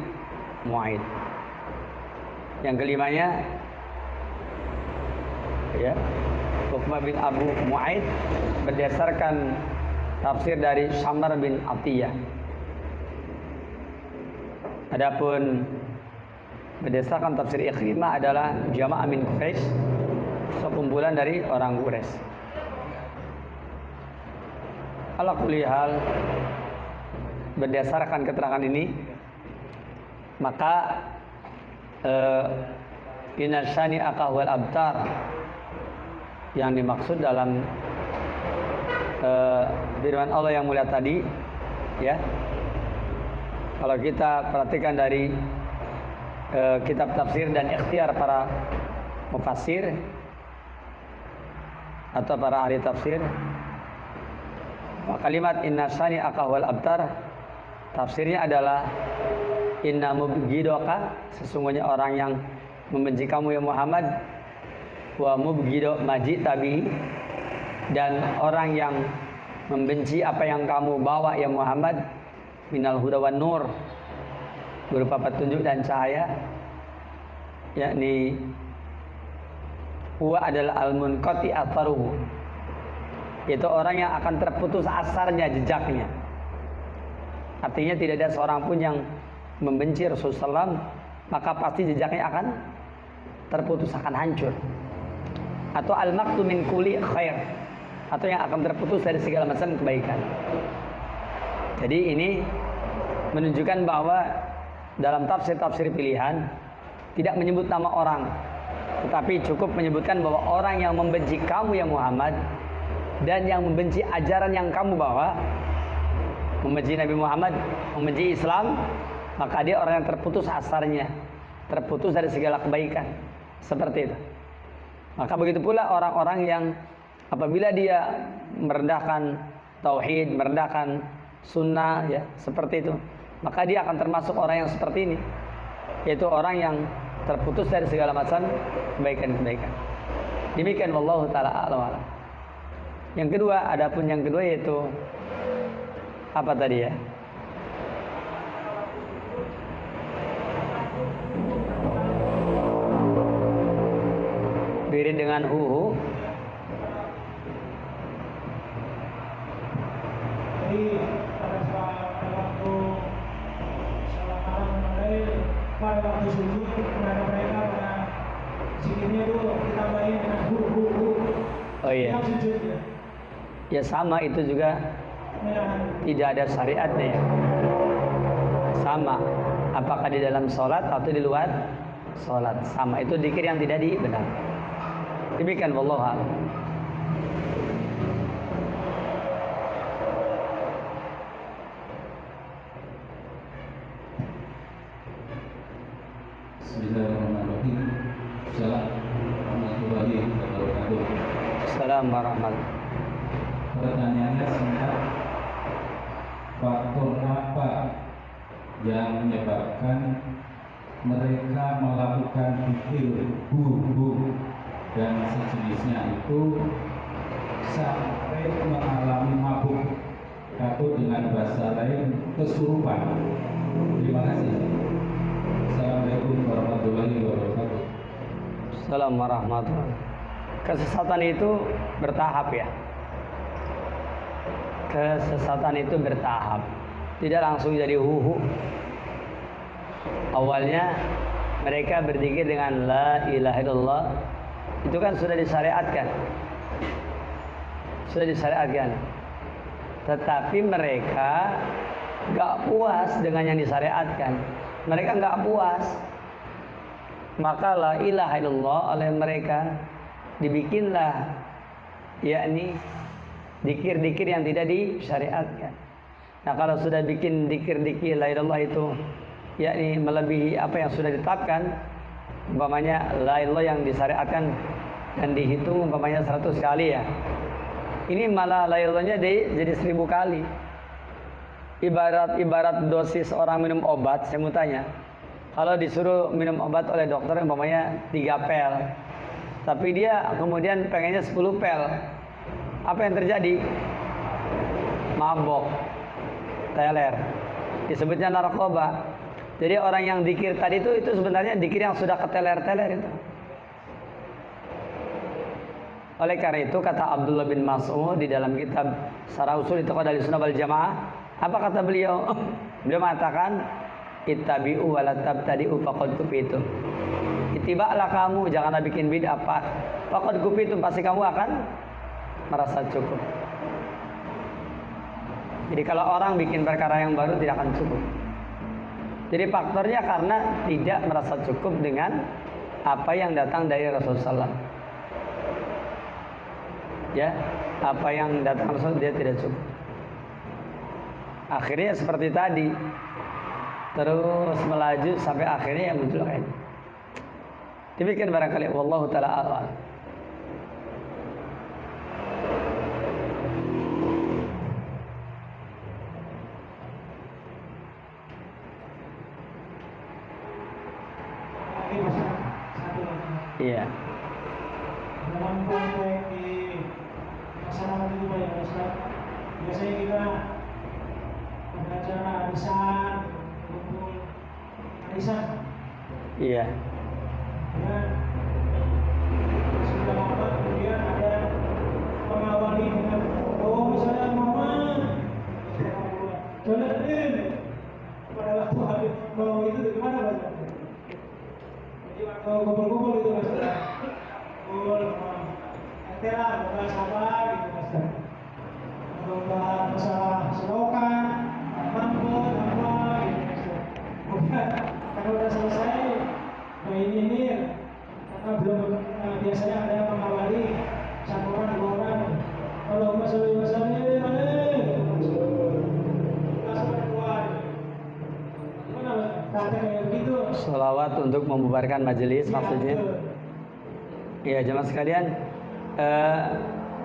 A: Mu'aid. Yang kelimanya Uqbah bin Abu Mu'aid berdasarkan tafsir dari Syamar bin Atiyah. Adapun berdasarkan tafsir Ikrimah adalah Jama'ah min Quraisy, sekumpulan dari orang Quraisy. Ala kulli hal, berdasarkan keterangan ini maka inna syani'aka huwal abtar yang dimaksud dalam firman Allah yang mulia tadi kalau kita perhatikan dari kitab tafsir dan ikhtiar para mufassir atau para ahli tafsir, kalimat inna syani'aka huwal abtar tafsirnya adalah inna mubghidaka, sesungguhnya orang yang membenci kamu ya Muhammad, wa mubghido majitabi, dan orang yang membenci apa yang kamu bawa ya Muhammad, minal huda wan nur, berupa petunjuk dan cahaya, yakni huwa adalah al-munqati atharuhu, itu orang yang akan terputus asarnya, jejaknya. Artinya tidak ada seorang pun yang membenci Rasulullah SAW, maka pasti jejaknya akan terputus, akan hancur. atau al-maqtu min kulli khair, atau yang akan terputus dari segala macam kebaikan. Jadi ini menunjukkan bahwa dalam tafsir-tafsir pilihan tidak menyebut nama orang, tetapi cukup menyebutkan bahwa orang yang membenci kamu ya Muhammad dan yang membenci ajaran yang kamu bawa, membenci Nabi Muhammad, membenci Islam, maka dia orang yang terputus asarnya, terputus dari segala kebaikan. Seperti itu. Maka begitu pula orang-orang yang apabila dia merendahkan tauhid, merendahkan sunnah, ya seperti itu, maka dia akan termasuk orang yang seperti ini, yaitu orang yang terputus dari segala macam kebaikan-kebaikan. Demikian wallahu taala a'lam. Yang kedua, adapun yang kedua yaitu apa tadi ya? Biri dengan huhu.
B: Jadi pada waktu salat malam pada waktu sujud kepada mereka pada zikirnya itu ditambahin dengan hu.
A: Oh iya.
B: Yang sujud ya.
A: Ya sama, itu juga tidak ada syariatnya ya. Sama, apakah di dalam sholat atau di luar sholat, sama, itu zikir yang tidak dibenar. Demikian wallahu a'lam.
C: Bismillahirrahmanirrahim. Assalamualaikum warahmatullahi wabarakatuh.
A: Assalamualaikum warahmatullahi.
C: Pertanyaannya singkat, faktor apa yang menyebabkan mereka melakukan zikir bu dan sejenisnya itu sampai mengalami mabuk atau dengan bahasa lain kesurupan? Terima kasih. Assalamualaikum warahmatullahi wabarakatuh.
A: Assalamualaikum warahmatullahi wabarakatuh. Kesesatan itu bertahap ya. Kesesatan itu bertahap, tidak langsung jadi huhu. Awalnya mereka berzikir dengan la ilaha illallah, itu kan sudah disyariatkan, tetapi mereka gak puas dengan yang disyariatkan. Mereka gak puas, maka la ilaha illallah oleh mereka dibikinlah, yakni dikir-dikir yang tidak disyariatkan. Nah, kalau sudah bikin dikir-dikir la ilallah itu yakni melebihi apa yang sudah ditetapkan, umpamanya la ilallah yang disyariatkan dan dihitung umpamanya 100 kali ya, ini malah la ilallahnya jadi 1000 kali. Ibarat dosis orang minum obat. Saya mau tanya, kalau disuruh minum obat oleh dokter umpamanya 3 pel, tapi dia kemudian pengennya 10 pel, apa yang terjadi? Mabok, teler, disebutnya narkoba. Jadi orang yang dikir tadi itu sebenarnya dikir yang sudah keteler-teler itu. Oleh karena itu kata Abdullah bin Mas'ud di dalam kitab Syarah Ushul I'tiqad Ahlussunnah wal Jamaah, apa kata beliau? Beliau mengatakan, ittabi'u wa la tabtadi'u faqad kufitu. Itiba'lah kamu, janganlah bikin bid'ah, faqad kufitu, pasti kamu akan merasa cukup. Jadi kalau orang bikin perkara yang baru tidak akan cukup. Jadi faktornya karena tidak merasa cukup dengan apa yang datang dari Rasulullah SAW. Ya, apa yang datang Rasul dia tidak cukup. Akhirnya seperti tadi, terus melaju sampai akhirnya yang muncul kayak ini. Demikian barangkali wallahu taala a'lam. Iya.
B: Dalam konteks di masyarakat itu banyak Ustaz. Biasanya kita ada acara arisan, kumpul arisan.
A: Iya.
B: Ya, sudah lama kemudian ada mengawali dengan misalnya mama donerin pada waktu habis mau itu gimana Pak? Jadi waktu kumpul-kumpul itu Mas. Kumpul telah membahas apa gitu Mas. Membahas masalah selokan, mangkut, apa gitu Mas. Kemudian kalau udah selesai, nah ini karena belum biasanya ada yang mengawali satu orang dua orang. Kalau masalah
A: Sholawat untuk membubarkan majelis maksudnya. Ya jemaah sekalian,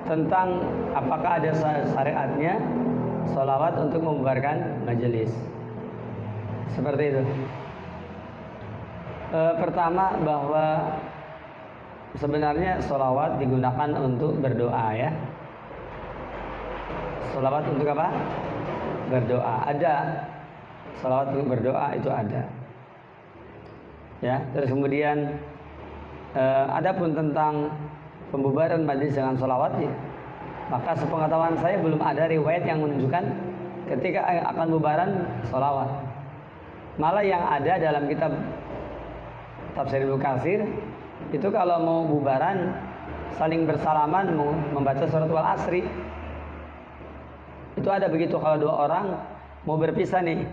A: tentang apakah ada syariatnya sholawat untuk membubarkan majelis seperti itu. Pertama bahwa sebenarnya sholawat digunakan untuk berdoa ya. Sholawat untuk apa? Berdoa. Ada sholawat untuk berdoa itu ada. Ya, terus kemudian adapun tentang pembubaran majelis dengan sholawatnya, maka sepengetahuan saya belum ada riwayat yang menunjukkan ketika akan bubaran sholawat. Malah yang ada dalam kitab Tafsir Ibnu Katsir itu kalau mau bubaran saling bersalaman membaca surat Wal Asri. Itu ada begitu kalau dua orang mau berpisah nih,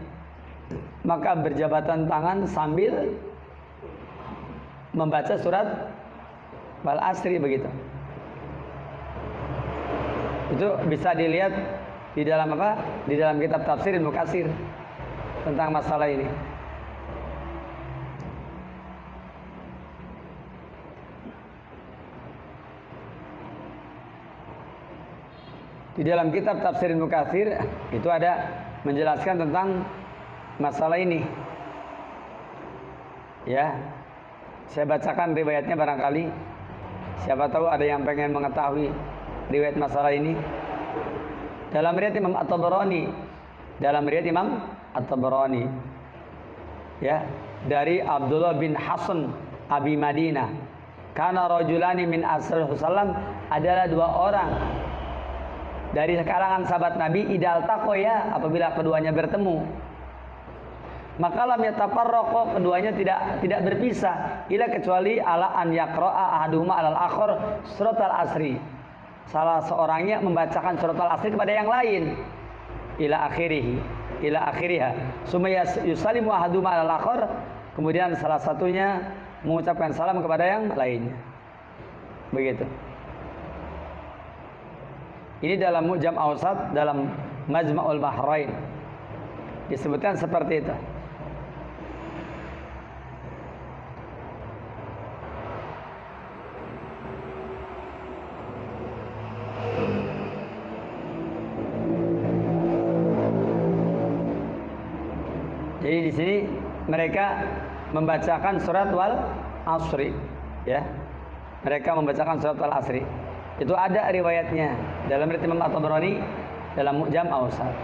A: maka berjabatan tangan sambil membaca surat Wal Asri begitu. Itu bisa dilihat di dalam apa? Di dalam kitab Tafsir Ibnu Katsir tentang masalah ini. Di dalam kitab Tafsir Ibnu Katsir itu ada menjelaskan tentang masalah ini. Ya. Saya bacakan riwayatnya barangkali siapa tahu ada yang pengen mengetahui riwayat masalah ini. Dalam riwayat Imam At-Tabarani, ya, dari Abdullah bin Hasan Abi Madinah, kana rajulani min ashabil Rasulullah, adalah dua orang dari kalangan sahabat Nabi, idal taqoya, apabila keduanya bertemu, maka lam yatafarraqu, keduanya tidak berpisah, ila kecuali ala an yaqra'a ahaduhuma alal akhar surat al-asri, salah seorangnya membacakan surat al-asri kepada yang lain, ila akhiriha summa yusallimu ahaduhuma alal akhar, kemudian salah satunya mengucapkan salam kepada yang lainnya. Begitu. Ini dalam Mu'jam Awsat, dalam Majma'ul Bahrain disebutkan seperti itu. Jadi di sini mereka membacakan surat Wal Asri, ya. Mereka membacakan surat Wal Asri. Itu ada riwayatnya dalam riwayat Imam At-Tabarani dalam Mu'jam Awsat.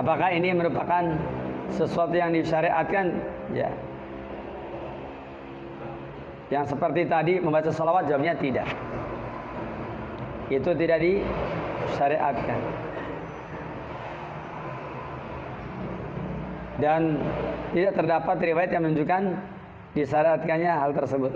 A: Apakah ini merupakan sesuatu yang disyariatkan? Ya. Yang seperti tadi membaca salawat, jawabnya tidak. Itu tidak disyariatkan. Dan tidak terdapat riwayat yang menunjukkan disyariatkannya hal tersebut.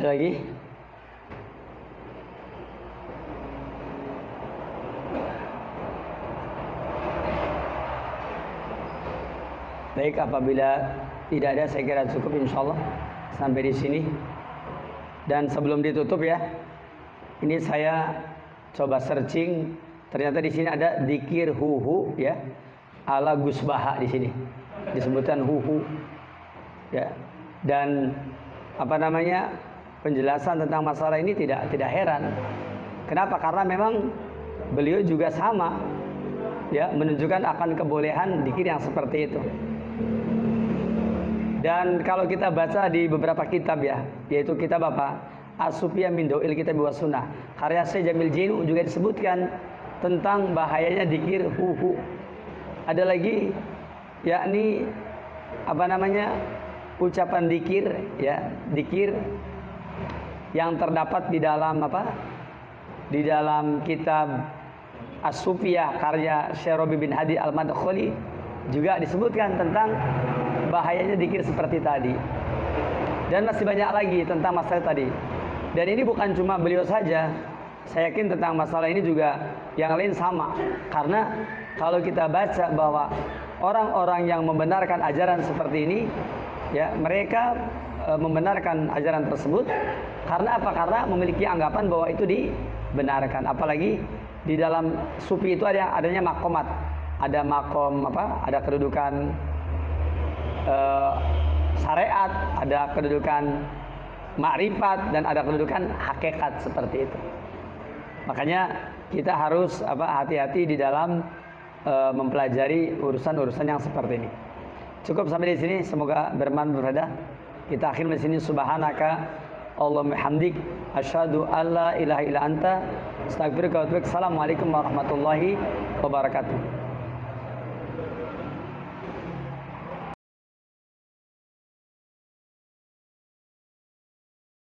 A: Ada lagi? Baik, apabila tidak ada saya kira cukup insyaallah sampai di sini. Dan sebelum ditutup ya, ini saya coba searching, ternyata di sini ada dzikir huhu ya, ala Gus Baha di sini. Disebutkan huhu. Ya. Dan apa namanya? Penjelasan tentang masalah ini tidak heran. Kenapa? Karena memang beliau juga sama ya, menunjukkan akan kebolehan dzikir yang seperti itu. Dan kalau kita baca di beberapa kitab ya, yaitu kitab apa? As-Sufiyah min Dawil Kitab wa Sunnah, karya Syekh Jamil Jinu juga disebutkan tentang bahayanya dzikir huhu. Ada lagi yakni apa namanya? Ucapan dzikir ya, dzikir yang terdapat di dalam apa? Di dalam kitab As-Sufiyah karya Syekh Rabi bin Hadi Al-Madkhali juga disebutkan tentang bahayanya dzikir seperti tadi. Dan masih banyak lagi tentang masalah tadi. Dan ini bukan cuma beliau saja. Saya yakin tentang masalah ini juga yang lain sama. Karena kalau kita baca bahwa orang-orang yang membenarkan ajaran seperti ini, ya mereka membenarkan ajaran tersebut karena apa? Karena memiliki anggapan bahwa itu dibenarkan. Apalagi di dalam sufi itu adanya makomat, ada makom apa? Ada kedudukan syariat, ada kedudukan makrifat, dan ada kedudukan hakikat seperti itu. Makanya kita harus hati-hati di dalam mempelajari urusan-urusan yang seperti ini. Cukup sampai di sini, semoga bermanfaat. Kita akhir di sini. Subhanaka Allahumma hamdik asyhadu alla ilaha illa anta astaghfiruka wa atubu ilaik. Assalamualaikum warahmatullahi wabarakatuh.